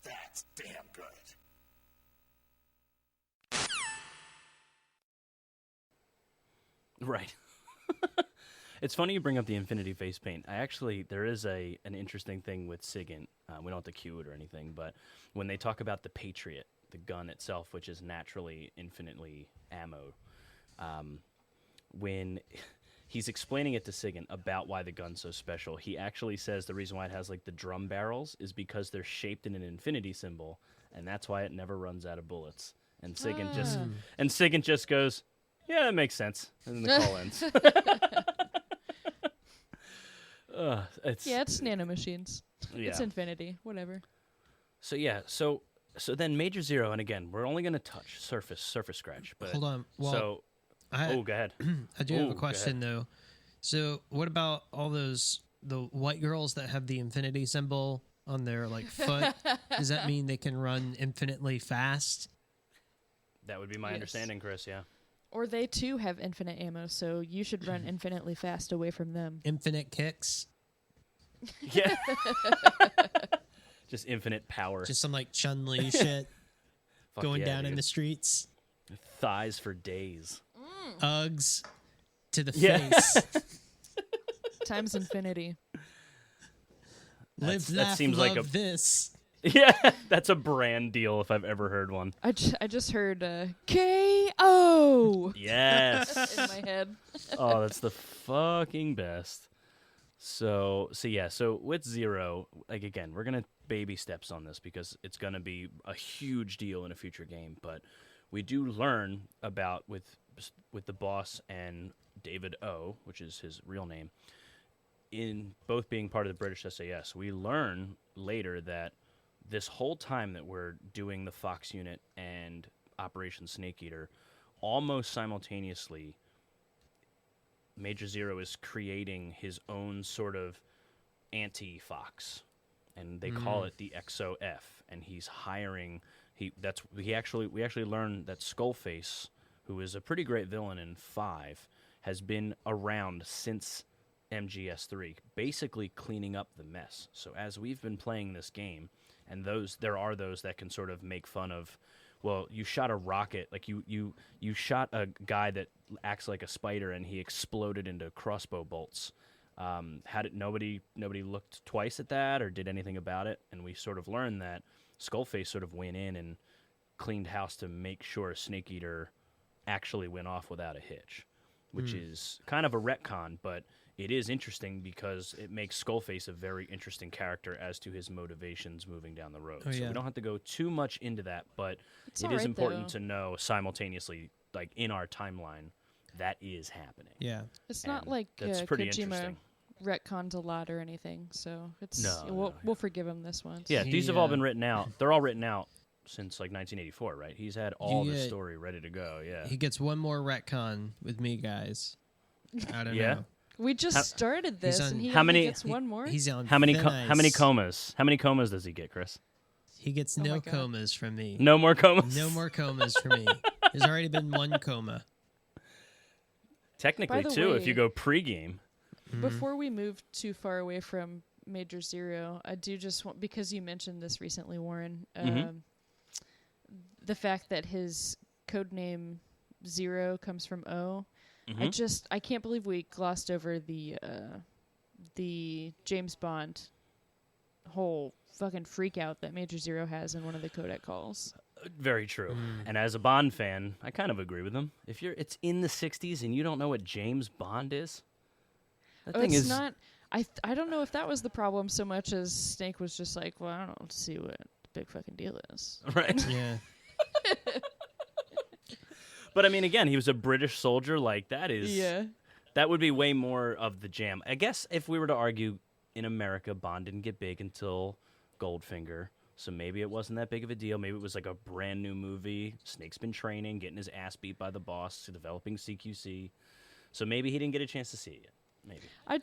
That's damn good. Right. It's funny you bring up the Infinity Face Paint. There is an interesting thing with Signet. We don't have to cue it or anything, but when they talk about the Patriot, the gun itself, which is naturally infinitely ammo, when he's explaining it to Signet about why the gun's so special, he actually says the reason why it has like the drum barrels is because they're shaped in an infinity symbol, and that's why it never runs out of bullets. And Signet just goes, "Yeah, that makes sense," and then the call ends. It's nanomachines. Yeah. It's infinity. Whatever. So then Major Zero, and again, we're only going to touch surface scratch. But Hold on. Well, go ahead. I do have a question though. So, what about all the white girls that have the infinity symbol on their like foot? Does that mean they can run infinitely fast? That would be my understanding, Chris. Yeah. Or they too have infinite ammo, so you should run infinitely fast away from them. Infinite kicks. Yeah. Just infinite power. Just some like Chun-Li shit going down in the streets. Thighs for days. Uggs to the face. Times infinity. Live, that laugh, seems love like this. Yeah, that's a brand deal if I've ever heard one. I just heard K.O. Yes. in my head. Oh, that's the fucking best. So with Zero, like again, we're gonna baby steps on this because it's gonna be a huge deal in a future game. But we do learn about with the boss and David O, which is his real name, in both being part of the British SAS. We learn later that this whole time that we're doing the Fox unit and Operation Snake Eater, almost simultaneously, Major Zero is creating his own sort of anti-Fox, and they call it the XOF. And he's hiring. We actually learn that Skullface, who is a pretty great villain in 5, has been around since MGS3, basically cleaning up the mess. So as we've been playing this game, and there are those that can sort of make fun of, well, you shot a rocket, like you shot a guy that acts like a spider and he exploded into crossbow bolts. Nobody looked twice at that or did anything about it, and we sort of learned that Skullface sort of went in and cleaned house to make sure Snake Eater actually went off without a hitch. which is kind of a retcon, but it is interesting because it makes Skullface a very interesting character as to his motivations moving down the road. Oh, So yeah. we don't have to go too much into that, but It's it all is right, important though. to know simultaneously, like in our timeline, that is happening. Yeah. It's not And like that's pretty Kojima interesting. retcons a lot or anything, so it's No, we'll forgive him this once. Yeah, He, these have all been written out. They're all written out since like 1984, right? He's had all the get- story ready to go. Yeah. He gets one more retcon with me, guys. I don't Yeah? know. We just started this, on- and he How only many- gets one more. He's on How many thin how many ice. comas? How many comas does he get, Chris? He gets Oh my no God. comas from me. No more comas. No more comas for me. There's already been one coma. Technically, By the too, if you way- go pregame. Before we move too far away from Major Zero, I do just want, because you mentioned this recently, Warren, the fact that his code name Zero comes from O. I can't believe we glossed over the James Bond whole fucking freak out that Major Zero has in one of the codec calls. Very true. And as a Bond fan, I kind of agree with him. If it's in the 60s and you don't know what James Bond is, that thing It's is not. I don't know if that was the problem so much as Snake was just like, well, I don't see what the big fucking deal is. right. Yeah. But I mean, again, he was a British soldier. Like that is. Yeah. That would be way more of the jam. I guess if we were to argue in America, Bond didn't get big until Goldfinger. So maybe it wasn't that big of a deal. Maybe it was like a brand new movie. Snake's been training, getting his ass beat by the boss, developing CQC. So maybe he didn't get a chance to see it yet. Maybe. I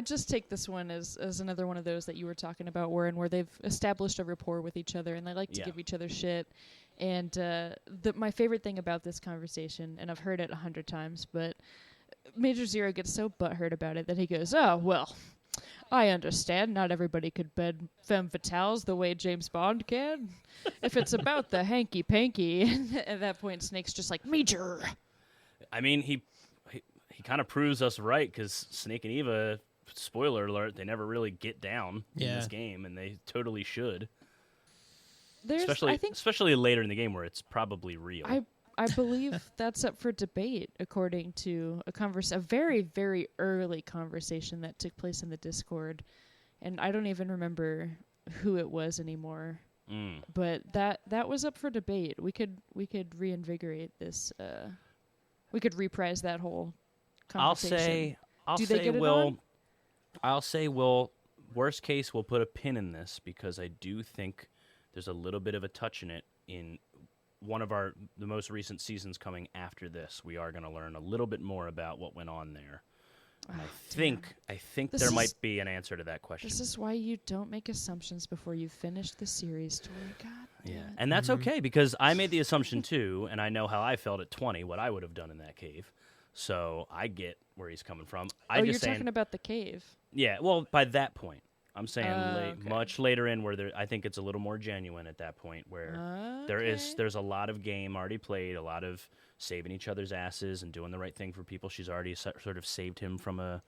just take this one as another one of those that you were talking about, Warren, where they've established a rapport with each other and they like to Yeah. give each other shit. And my favorite thing about this conversation, and I've heard it 100 times, but Major Zero gets so butthurt about it that he goes, "Oh well, I understand. Not everybody could bed femme fatales the way James Bond can. If it's about the hanky panky," at that point, Snake's just like, "Major." I mean, he kind of proves us right because Snake and Eva, spoiler alert, they never really get down in Yeah. this game, and they totally should. There's, Especially, I think, especially later in the game where it's probably real. I believe that's up for debate, according to a very, very early conversation that took place in the Discord, and I don't even remember who it was anymore. But that was up for debate. We could reinvigorate this. We could reprise that whole conversation. I'll Do they say get it we'll. on? I'll say we'll. Worst case, we'll put a pin in this because I do think there's a little bit of a touch in it in one of the most recent seasons coming after this. We are going to learn a little bit more about what went on there. And I think This there is- might be an answer to that question. This is why you don't make assumptions before you finish the series, Tori. God. Yeah, damn it. and that's okay because I made the assumption too, and I know how I felt at 20, what I would have done in that cave. So I get where he's coming from. You're just saying, talking about the cave. yeah. Well, by that point, I'm saying Okay. much later in where I think it's a little more genuine at that point where there's a lot of game already played, a lot of saving each other's asses and doing the right thing for people. She's already sort of saved him from a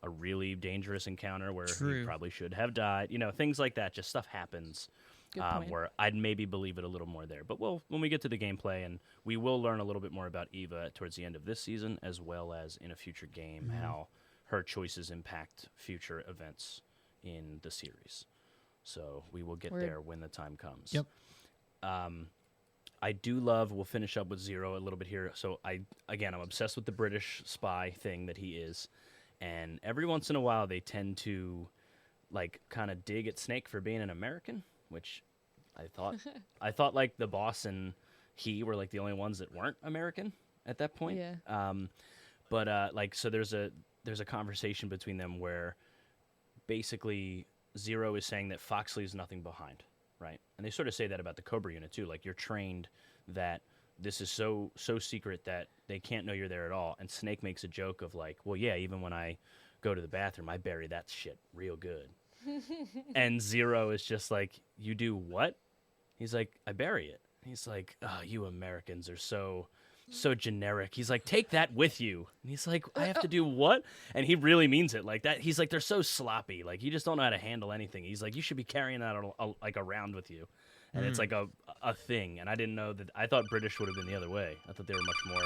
really dangerous encounter where True. he probably should have died. You know, things like that. Just stuff happens. Good point. Where I'd maybe believe it a little more there. But when we get to the gameplay, and we will learn a little bit more about Eva towards the end of this season, as well as in a future game, how her choices impact future events in the series. So we will get Word. there when the time comes. Yep. I do love, we'll finish up with Zero a little bit here. So I'm obsessed with the British spy thing that he is. And every once in a while they tend to like kind of dig at Snake for being an American, which I thought like the boss and he were like the only ones that weren't American at that point. Yeah. But like so there's a conversation between them where basically Zero is saying that Fox leaves nothing behind, right? And they sort of say that about the Cobra unit too. Like you're trained that this is so secret that they can't know you're there at all. And Snake makes a joke of like, well, yeah, even when I go to the bathroom, I bury that shit real good. And Zero is just like, you do what? He's like, I bury it. He's like, oh, you Americans are so generic. He's like, take that with you. And he's like, I have to do what? And he really means it like that. He's like, they're so sloppy. Like, you just don't know how to handle anything. He's like, you should be carrying that like around with you. And it's like a thing. And I didn't know that. I thought British would have been the other way. I thought they were much more.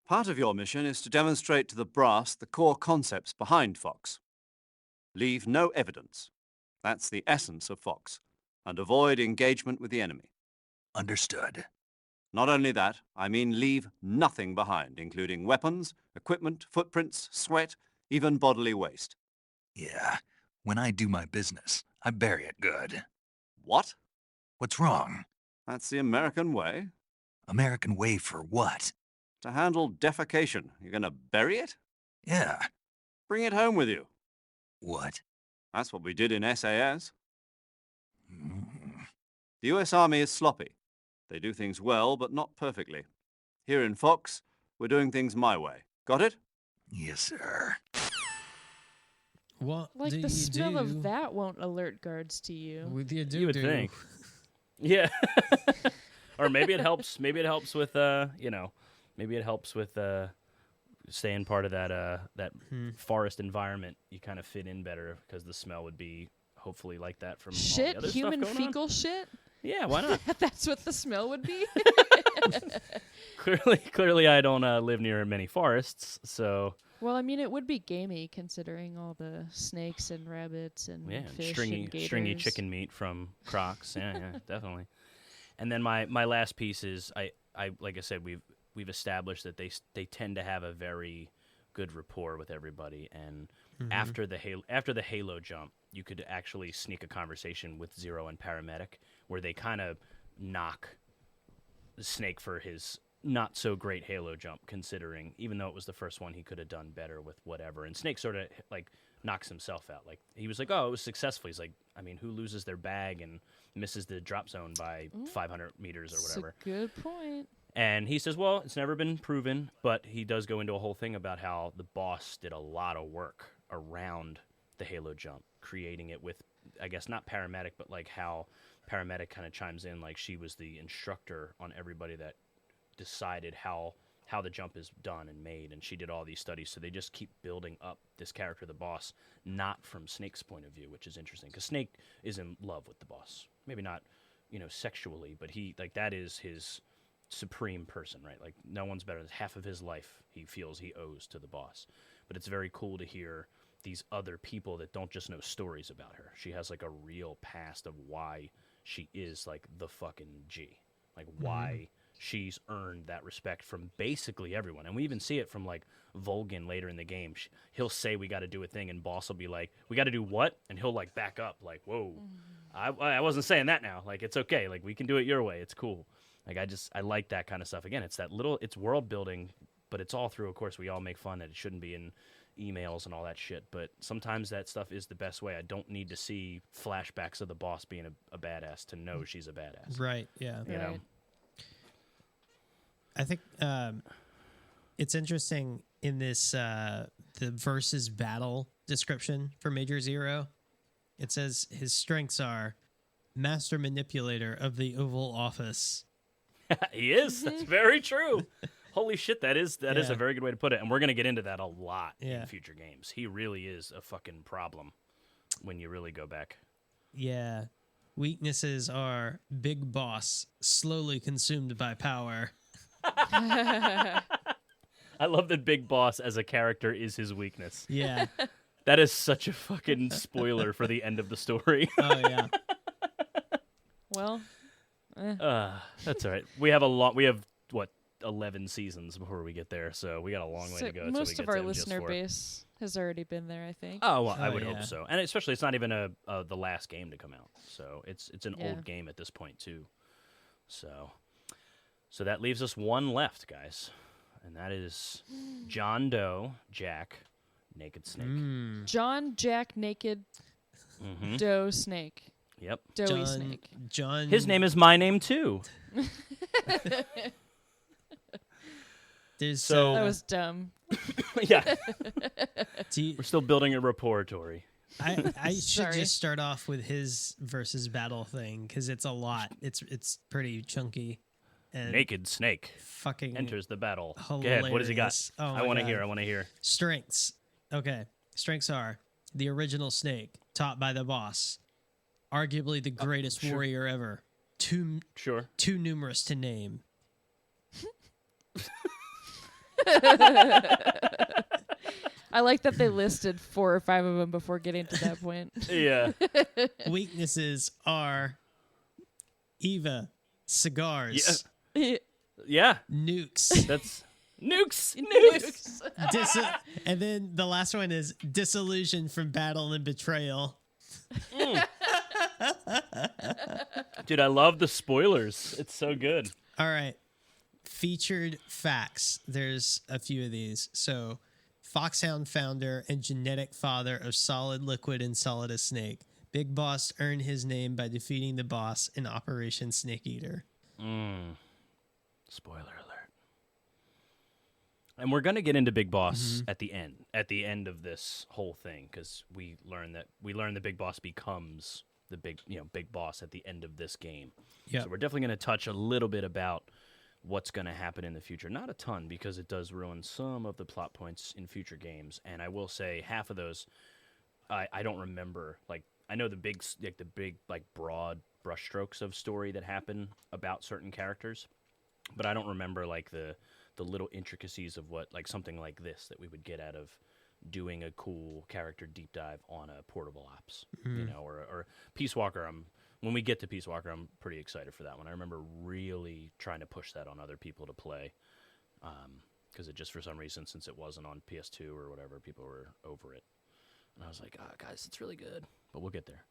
Part of your mission is to demonstrate to the brass the core concepts behind Fox. Leave no evidence. That's the essence of Fox. And avoid engagement with the enemy. Understood. Not only that, I mean leave nothing behind, including weapons, equipment, footprints, sweat, even bodily waste. Yeah, when I do my business, I bury it good. What? What's wrong? That's the American way. American way for what? To handle defecation. You're going to bury it? Yeah. Bring it home with you. What? That's what we did in SAS. Mm. The US Army is sloppy. They do things well, but not perfectly. Here in Fox, we're doing things my way. Got it? Yes, sir. What Like do the you smell do of that won't alert guards to you. with your You would think. Yeah. Or maybe it helps. Maybe it helps with maybe it helps with staying part of that forest environment. You kind of fit in better because the smell would be hopefully like that from all the Shit, other human stuff going fecal shit. on. Yeah, why not? That's what the smell would be. Clearly, I don't live near many forests, so Well, I mean, it would be gamey considering all the snakes and rabbits and yeah, fish stringy and gators. chicken meat from Crocs. Yeah, definitely. And then my last piece is I like I said we've established that they tend to have a very good rapport with everybody, and after the Halo jump, you could actually sneak a conversation with Zero and Paramedic where they kind of knock Snake for his not so great Halo jump, considering even though it was the first one, he could have done better with whatever. And Snake sort of like knocks himself out. Like he was like, "Oh, it was successful." He's like, "I mean, who loses their bag and misses the drop zone by 500 meters or That's whatever?" a good point. And he says, "Well, it's never been proven," but he does go into a whole thing about how the boss did a lot of work around the Halo jump, creating it with, I guess, not Paramedic, but like how Paramedic kind of chimes in, like she was the instructor on everybody that decided how the jump is done and made, and she did all these studies. So they just keep building up this character, the boss, not from Snake's point of view, which is interesting because Snake is in love with the boss. Maybe not, sexually, but he like that is his supreme person, right? Like no one's better. Half of his life he feels he owes to the boss. But it's very cool to hear these other people that don't just know stories about her. She has like a real past of why she is like the fucking G, like why she's earned that respect from basically everyone. And we even see it from like Volgin later in the game. He'll say we got to do a thing, and boss will be like, "We got to do what?" And he'll like back up, like, "Whoa, I wasn't saying that now. Like it's okay. Like we can do it your way. It's cool." Like I like that kind of stuff. Again, it's world building, but it's all through. Of course, we all make fun that it shouldn't be in emails and all that shit, but sometimes that stuff is the best way. I don't need to see flashbacks of the boss being a badass to know she's a badass. Right, yeah. You know? I think it's interesting in this the versus battle description for Major Zero. It says his strengths are master manipulator of the Oval Office. He is. That's very true. Holy shit, that is Yeah. a very good way to put it. And we're going to get into that a lot Yeah. in future games. He really is a fucking problem when you really go back. Yeah. Weaknesses are big boss, slowly consumed by power. I love that Big Boss as a character is his weakness. Yeah. That is such a fucking spoiler for the end of the story. Oh, yeah. Well, That's all right. We have what, 11 seasons before we get there, so we got a long way so to go. most till of we get our to listener MGS4. base has already been there, I think. Oh, well, I Oh, would yeah. hope so. And especially, it's not even the last game to come out, so it's an Yeah. old game at this point too. So that leaves us one left, guys, and that is John Doe, Jack, Naked Snake. John, Jack, Naked, Mm-hmm. Doe, Snake. Yep. Doey Snake. John. His name is my name too. There's, So- That was dumb. Yeah. do you- We're still building a rapport, Tori. I should Sorry. just start off with his versus battle thing because it's a lot. It's pretty chunky. And Naked Snake fucking enters the battle. Go ahead. What does he got? hilarious. Oh I my want to God. hear. I want to hear. Strengths. Okay. Strengths are the original Snake, taught by the boss, arguably the greatest sure. warrior ever. Too Sure. numerous to name. I like that they listed 4 or 5 of them before getting to that point. Yeah. Weaknesses are Eva, cigars, Yeah. nukes, That's nukes. and then the last one is disillusion from battle and betrayal. Dude, I love the spoilers. It's so good. All right. Featured facts. There's a few of these. So, Foxhound founder and genetic father of Solid Liquid and Solid as Snake. Big Boss earned his name by defeating the boss in Operation Snake Eater. Spoiler alert. And we're going to get into Big Boss at the end of this whole thing, because we learn the Big Boss becomes the big boss at the end of this game. Yeah. So we're definitely going to touch a little bit about what's going to happen in the future. Not a ton, because it does ruin some of the plot points in future games. And I will say half of those I don't remember. Like, I know the big broad brushstrokes of story that happen about certain characters, but I don't remember like the little intricacies of what, like, something like this that we would get out of doing a cool character deep dive on a portable ops, or Peace Walker. When we get to Peace Walker, I'm pretty excited for that one. I remember really trying to push that on other people to play, because it just, for some reason, since it wasn't on PS2 or whatever, people were over it. And I was like, guys, it's really good, but we'll get there.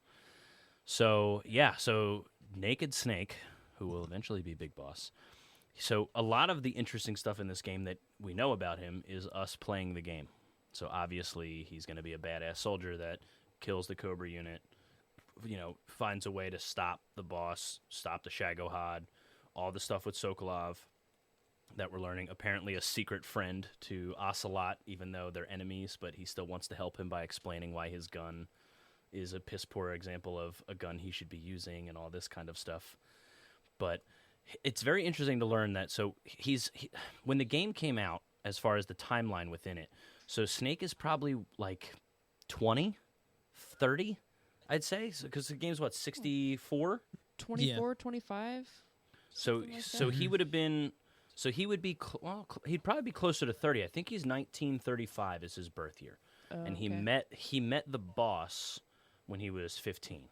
So, yeah, Naked Snake, who will eventually be Big Boss. So a lot of the interesting stuff in this game that we know about him is us playing the game. So obviously he's going to be a badass soldier that kills the Cobra unit, finds a way to stop the boss, stop the Shagohod, all the stuff with Sokolov that we're learning. Apparently a secret friend to Ocelot, even though they're enemies, but he still wants to help him by explaining why his gun is a piss-poor example of a gun he should be using and all this kind of stuff. But it's very interesting to learn that. So when the game came out, as far as the timeline within it, so Snake is probably like 20, 30, I'd say, because the game's 64? 24, 25? So he would have been, he'd probably be closer to 30. I think he's 1935 is his birth year. And he met the boss when he was 15.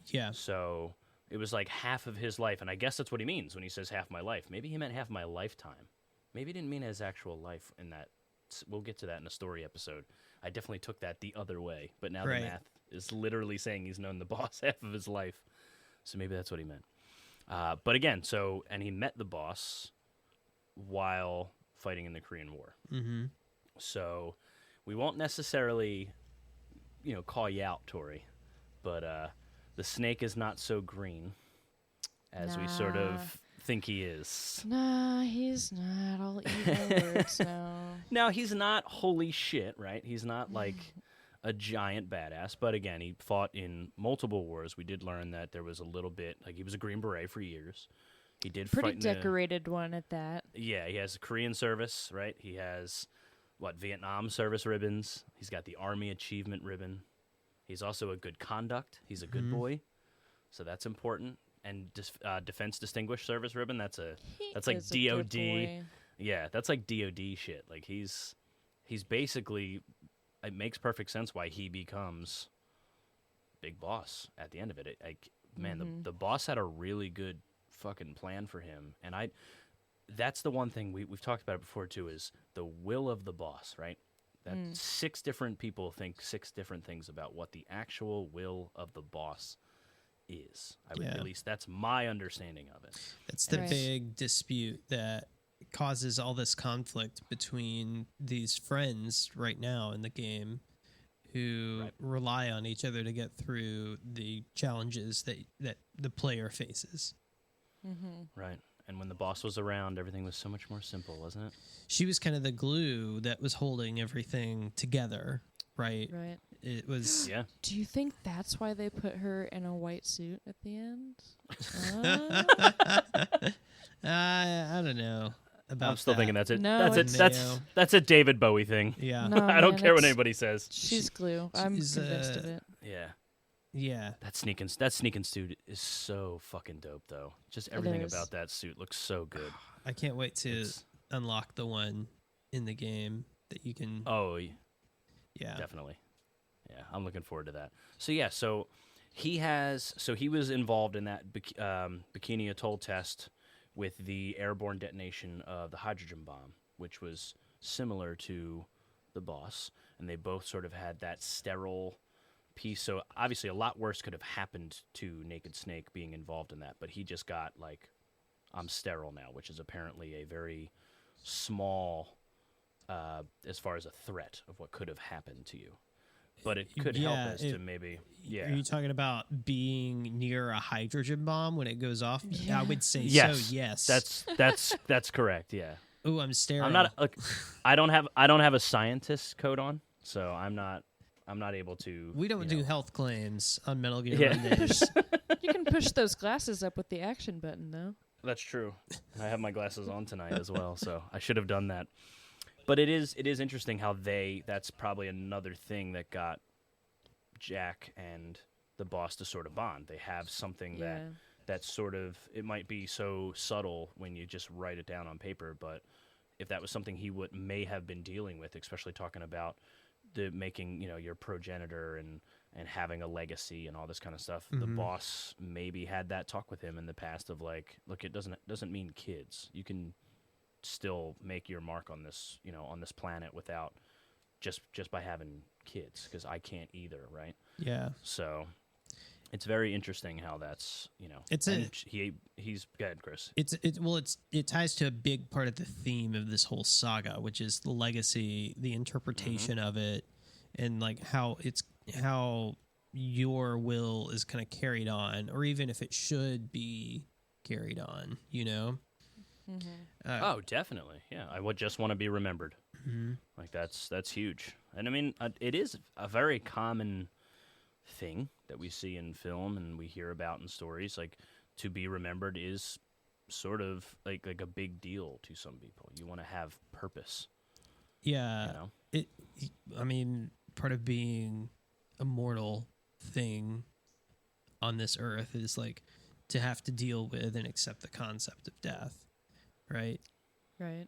Yeah. So it was like half of his life, and I guess that's what he means when he says half my life. Maybe he meant half my lifetime. Maybe he didn't mean his actual life in that. We'll get to that in a story episode. I definitely took that the other way, but now the math is literally saying he's known the boss half of his life. So maybe that's what he meant. But again, and he met the boss while fighting in the Korean War. Mm-hmm. So we won't necessarily, call you out, Tori, but the snake is not so green as we sort of think he is. Nah, he's not. I'll eat my words now. Now, he's not holy shit, right? He's not like a giant badass. But again, he fought in multiple wars. We did learn that there was a little bit, like, he was a Green Beret for years. He did pretty fight decorated one at that. Yeah, he has a Korean service, right? He has, Vietnam service ribbons. He's got the Army Achievement ribbon. He's also a good conduct. He's a good boy. So that's important. And Defense Distinguished Service ribbon, that's like DOD. Yeah, that's like DOD shit. Like he's basically, it makes perfect sense why he becomes Big Boss at the end of it. The boss had a really good fucking plan for him, and that's the one thing we've talked about it before too, is the will of the boss, right? That 6 different people think 6 different things about what the actual will of the boss is. At least that's my understanding of it. It's the big dispute that causes all this conflict between these friends right now in the game who rely on each other to get through the challenges that the player faces. Mm-hmm. Right. And when the boss was around, everything was so much more simple, wasn't it? She was kind of the glue that was holding everything together, right? Right. It was... Yeah. Do you think that's why they put her in a white suit at the end? I don't know about I'm still that. thinking that's it. No, that's a David Bowie thing. Yeah. No, I don't man, care what anybody says. She's glue. I'm she's, convinced of it. Yeah. Yeah. That sneaking suit is so fucking dope, though. Just everything about that suit looks so good. I can't wait to unlock the one in the game that you can. Oh, Yeah. definitely. Yeah, I'm looking forward to that. So yeah, he was involved in that Bikini Atoll test with the airborne detonation of the hydrogen bomb, which was similar to the boss, and they both sort of had that sterile piece. So obviously, a lot worse could have happened to Naked Snake being involved in that, but he just got like, I'm sterile now, which is apparently a very small, as far as a threat of what could have happened to you. But it could help us to maybe, Are you talking about being near a hydrogen bomb when it goes off? Yeah. I would say yes, so. Yes. That's correct. Yeah. Ooh, I'm sterile. I'm not. I don't have a scientist coat on, so I'm not able to. We don't do health claims on Metal Gear. Yeah. You can push those glasses up with the action button, though. That's true. I have my glasses on tonight as well, so I should have done that. But it is interesting how that's probably another thing that got Jack and the boss to sort of bond. They have something that sort of, it might be so subtle when you just write it down on paper, but if that was something he may have been dealing with, especially talking about the making, your progenitor and having a legacy and all this kind of stuff, the boss maybe had that talk with him in the past of like, look, it doesn't mean kids. You can still make your mark on this, on this planet without just by having kids, because I can't either, right? Yeah. So it's very interesting how that's, he's good, Chris. It ties to a big part of the theme of this whole saga, which is the legacy, the interpretation of it, and like how your will is kind of carried on, or even if it should be carried on, Oh, definitely. Yeah, I would just want to be remembered. Like that's huge. And I mean, it is a very common thing that we see in film and we hear about in stories. Like, to be remembered is sort of like a big deal to some people. You want to have purpose. Yeah. I mean, part of being a mortal thing on this earth is like to have to deal with and accept the concept of death, right? Right.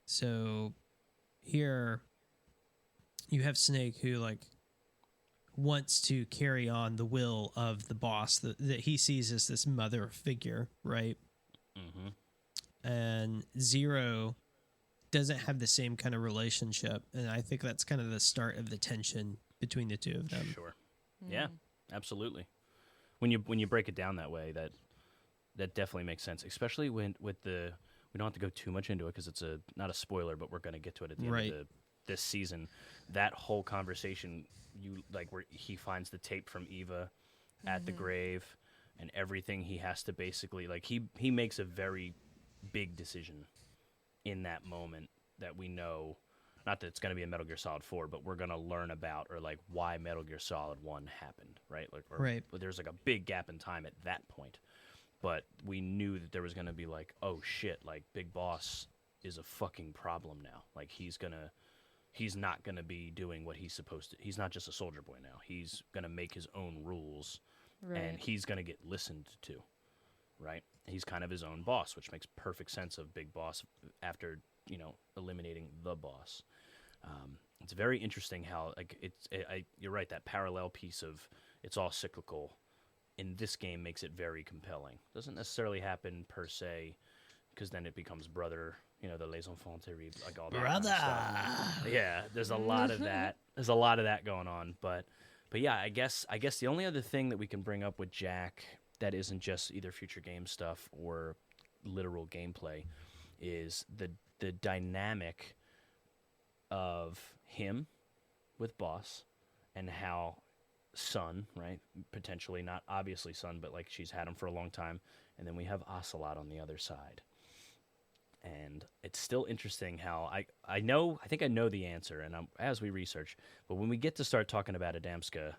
So here you have Snake who like wants to carry on the will of the boss that he sees as this mother figure, right? And Zero doesn't have the same kind of relationship, and I think that's kind of the start of the tension between the two of them. Sure. Yeah, absolutely. When you break it down that way, that definitely makes sense, especially when we don't have to go too much into it because it's not a spoiler, but we're going to get to it at the end of this season. That whole conversation, where he finds the tape from Eva at the grave, and everything he has to basically he makes a very big decision in that moment that we know. Not that it's going to be a Metal Gear Solid 4, but we're going to learn about why Metal Gear Solid 1 happened, right? There's a big gap in time at that point. But we knew that there was going to be oh shit, Big Boss is a fucking problem now. He's not going to be doing what he's supposed to. He's not just a soldier boy now. He's going to make his own rules, and he's going to get listened to, right? He's kind of his own boss, which makes perfect sense of Big Boss after, eliminating the boss. It's very interesting how you're right, that parallel piece of it's all cyclical in this game makes it very compelling. Doesn't necessarily happen per se, because then it becomes brother, the les enfants terribles, all that brother. Kind of stuff. Yeah, there's a lot of that. There's a lot of that going on, but yeah, I guess the only other thing that we can bring up with Jack that isn't just either future game stuff or literal gameplay is the dynamic of him with Boss and how Sun, right? Potentially not obviously Sun, but she's had him for a long time. And then we have Ocelot on the other side. And it's still interesting how I think I know the answer, and as we research, but when we get to start talking about Adamska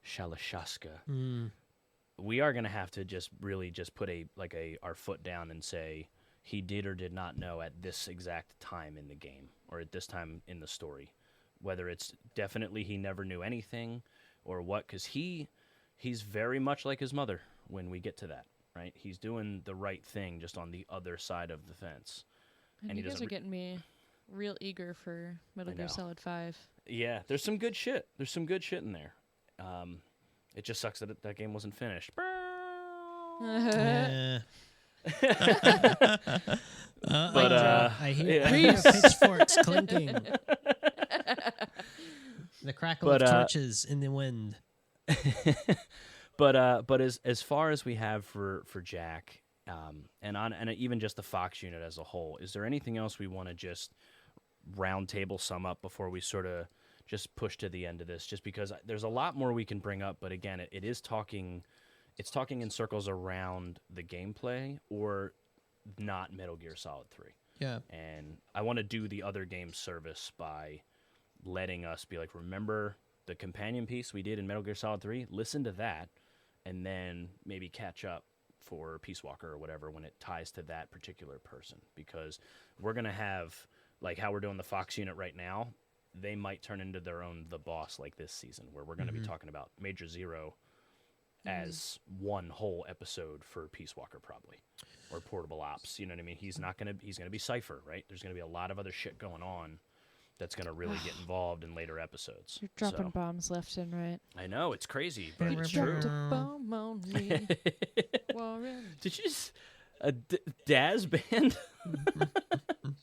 Shalashaska, we are going to have to just put our foot down and say he did or did not know at this exact time in the game or at this time in the story, whether it's definitely he never knew anything or what, because he's very much like his mother when we get to that, right? He's doing the right thing just on the other side of the fence. And you guys are getting me real eager for Metal I Gear know. Solid 5. Yeah, there's some good shit. There's some good shit in there. It just sucks that that game wasn't finished. Yeah. But, I hear, yeah. I hear pitchforks clinking. The crackle But, of torches in the wind. but as far as we have for Jack, and even just the Fox unit as a whole, is there anything else we want to just round table sum up before we sort of just push to the end of this? Just because there's a lot more we can bring up, but again, it's talking in circles around the gameplay or not Metal Gear Solid 3. Yeah. And I want to do the other game's service by letting us be like, remember the companion piece we did in Metal Gear Solid 3? Listen to that, and then maybe catch up for Peace Walker or whatever when it ties to that particular person. Because we're going to have, like how we're doing the Fox unit right now, they might turn into their own The Boss like this season, where we're going to be talking about Major Zero as one whole episode for Peace Walker probably, or Portable Ops. You know what I mean? He's going to be Cypher, right? There's going to be a lot of other shit going on that's going to really get involved in later episodes. You're dropping So, bombs left and right. I know, it's crazy, but it's Dropped true. a bomb on me, Warren. Did you just a Daz band?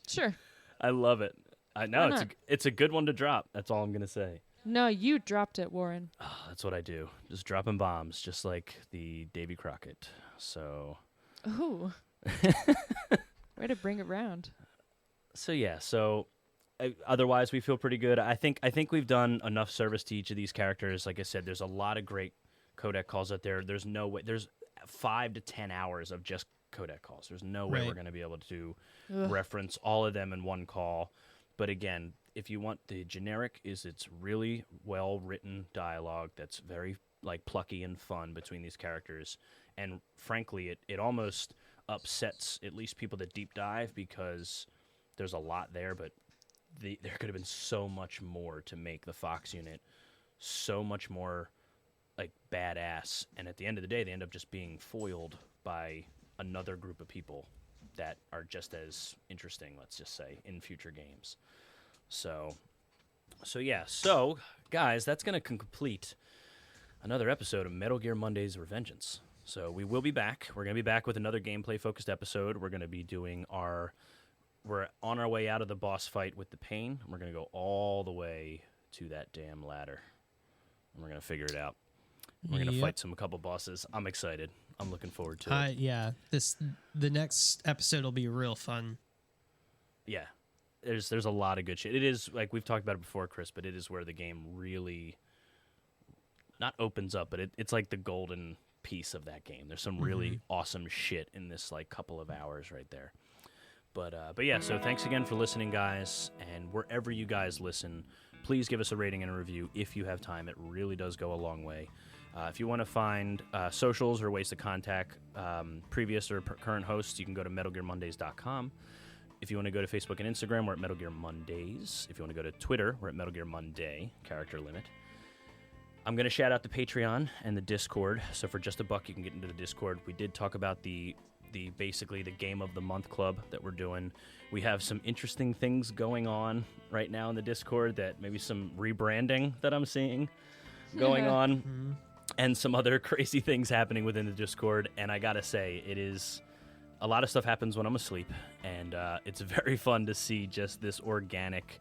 Sure. I love it. I know Why it's a good one to drop. That's all I'm going to say. No, you dropped it, Warren. Oh, that's what I do. Just dropping bombs, just like the Davy Crockett. So Ooh. Way to bring it round. So yeah, otherwise we feel pretty good. I think we've done enough service to each of these characters. Like I said, there's a lot of great codec calls out there. There's no way. There's 5 to 10 hours of just codec calls. There's no way we're going to be able to reference all of them in one call. But again, if you want the generic, it's really well written dialogue that's very like plucky and fun between these characters. And frankly, it almost upsets at least people that deep dive, because there's a lot there, but there could have been so much more to make the Fox unit so much more like badass. And at the end of the day, they end up just being foiled by another group of people that are just as interesting, let's just say, in future games. So yeah. So, guys, that's going to complete another episode of Metal Gear Monday's Revengeance. So we will be back. We're going to be back with another gameplay-focused episode. We're going to be doing we're on our way out of the boss fight with the pain. We're going to go all the way to that damn ladder. And we're going to figure it out. We're going to fight a couple bosses. I'm excited. I'm looking forward to it. Yeah. The next episode will be real fun. Yeah. There's a lot of good shit. It is, like we've talked about it before, Chris, but it is where the game really not opens up, but it's like the golden piece of that game. There's some really awesome shit in this like couple of hours right there. But yeah, so thanks again for listening, guys. And wherever you guys listen, please give us a rating and a review if you have time. It really does go a long way. If you want to find socials or ways to contact previous or current hosts, you can go to MetalGearMondays.com. If you want to go to Facebook and Instagram, we're at Metal Gear Mondays. If you want to go to Twitter, we're at Metal Gear Monday, character limit. I'm going to shout out the Patreon and the Discord. So for just $1, you can get into the Discord. We did talk about the basically the Game of the Month club that we're doing. We have some interesting things going on right now in the Discord, that maybe some rebranding that I'm seeing going on, and some other crazy things happening within the Discord. And I gotta say, a lot of stuff happens when I'm asleep, and it's very fun to see just this organic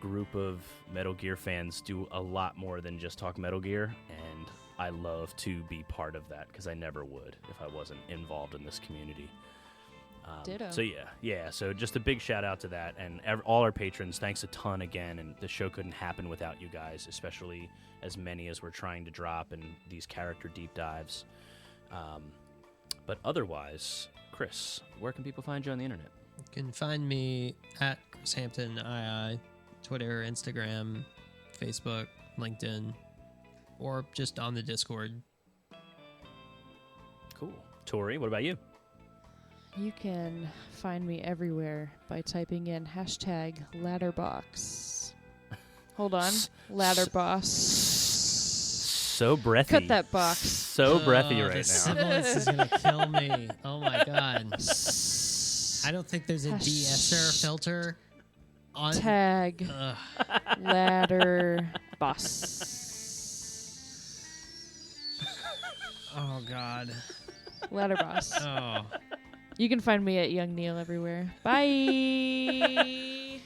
group of Metal Gear fans do a lot more than just talk Metal Gear, and I love to be part of that, because I never would if I wasn't involved in this community. Ditto. So yeah. So just a big shout out to that, and all our patrons. Thanks a ton again. And the show couldn't happen without you guys, especially as many as we're trying to drop in these character deep dives. But otherwise, Chris, where can people find you on the internet? You can find me at Chris Hampton II, Twitter, Instagram, Facebook, LinkedIn, or just on the Discord. Cool. Tori, what about you? You can find me everywhere by typing in #Ladderbox. Hold on. Ladderbox. So breathy. Cut that box. So breathy right This now. sibilance is going to kill me. Oh my god. I don't think there's a de-esser filter Tag. Ladder boss. Oh God. Ladder boss. Oh. You can find me at Young Neil everywhere. Bye.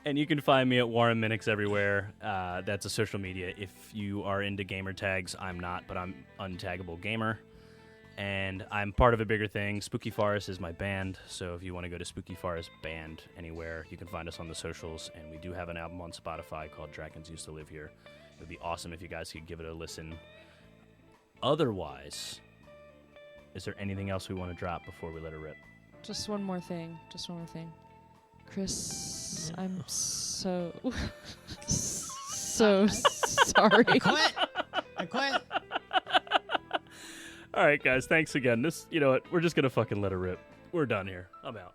And you can find me at Warren Minix everywhere. That's a social media. If you are into gamer tags, I'm not, but I'm Untaggable Gamer. And I'm part of a bigger thing. Spooky Forest is my band, so if you want to go to Spooky Forest Band anywhere, you can find us on the socials. And we do have an album on Spotify called Dragons Used to Live Here. It would be awesome if you guys could give it a listen. Otherwise, is there anything else we want to drop before we let it rip? Just one more thing. Chris, I'm so sorry. I quit. All right, guys. Thanks again. You know what? We're just gonna fucking let it rip. We're done here. I'm out.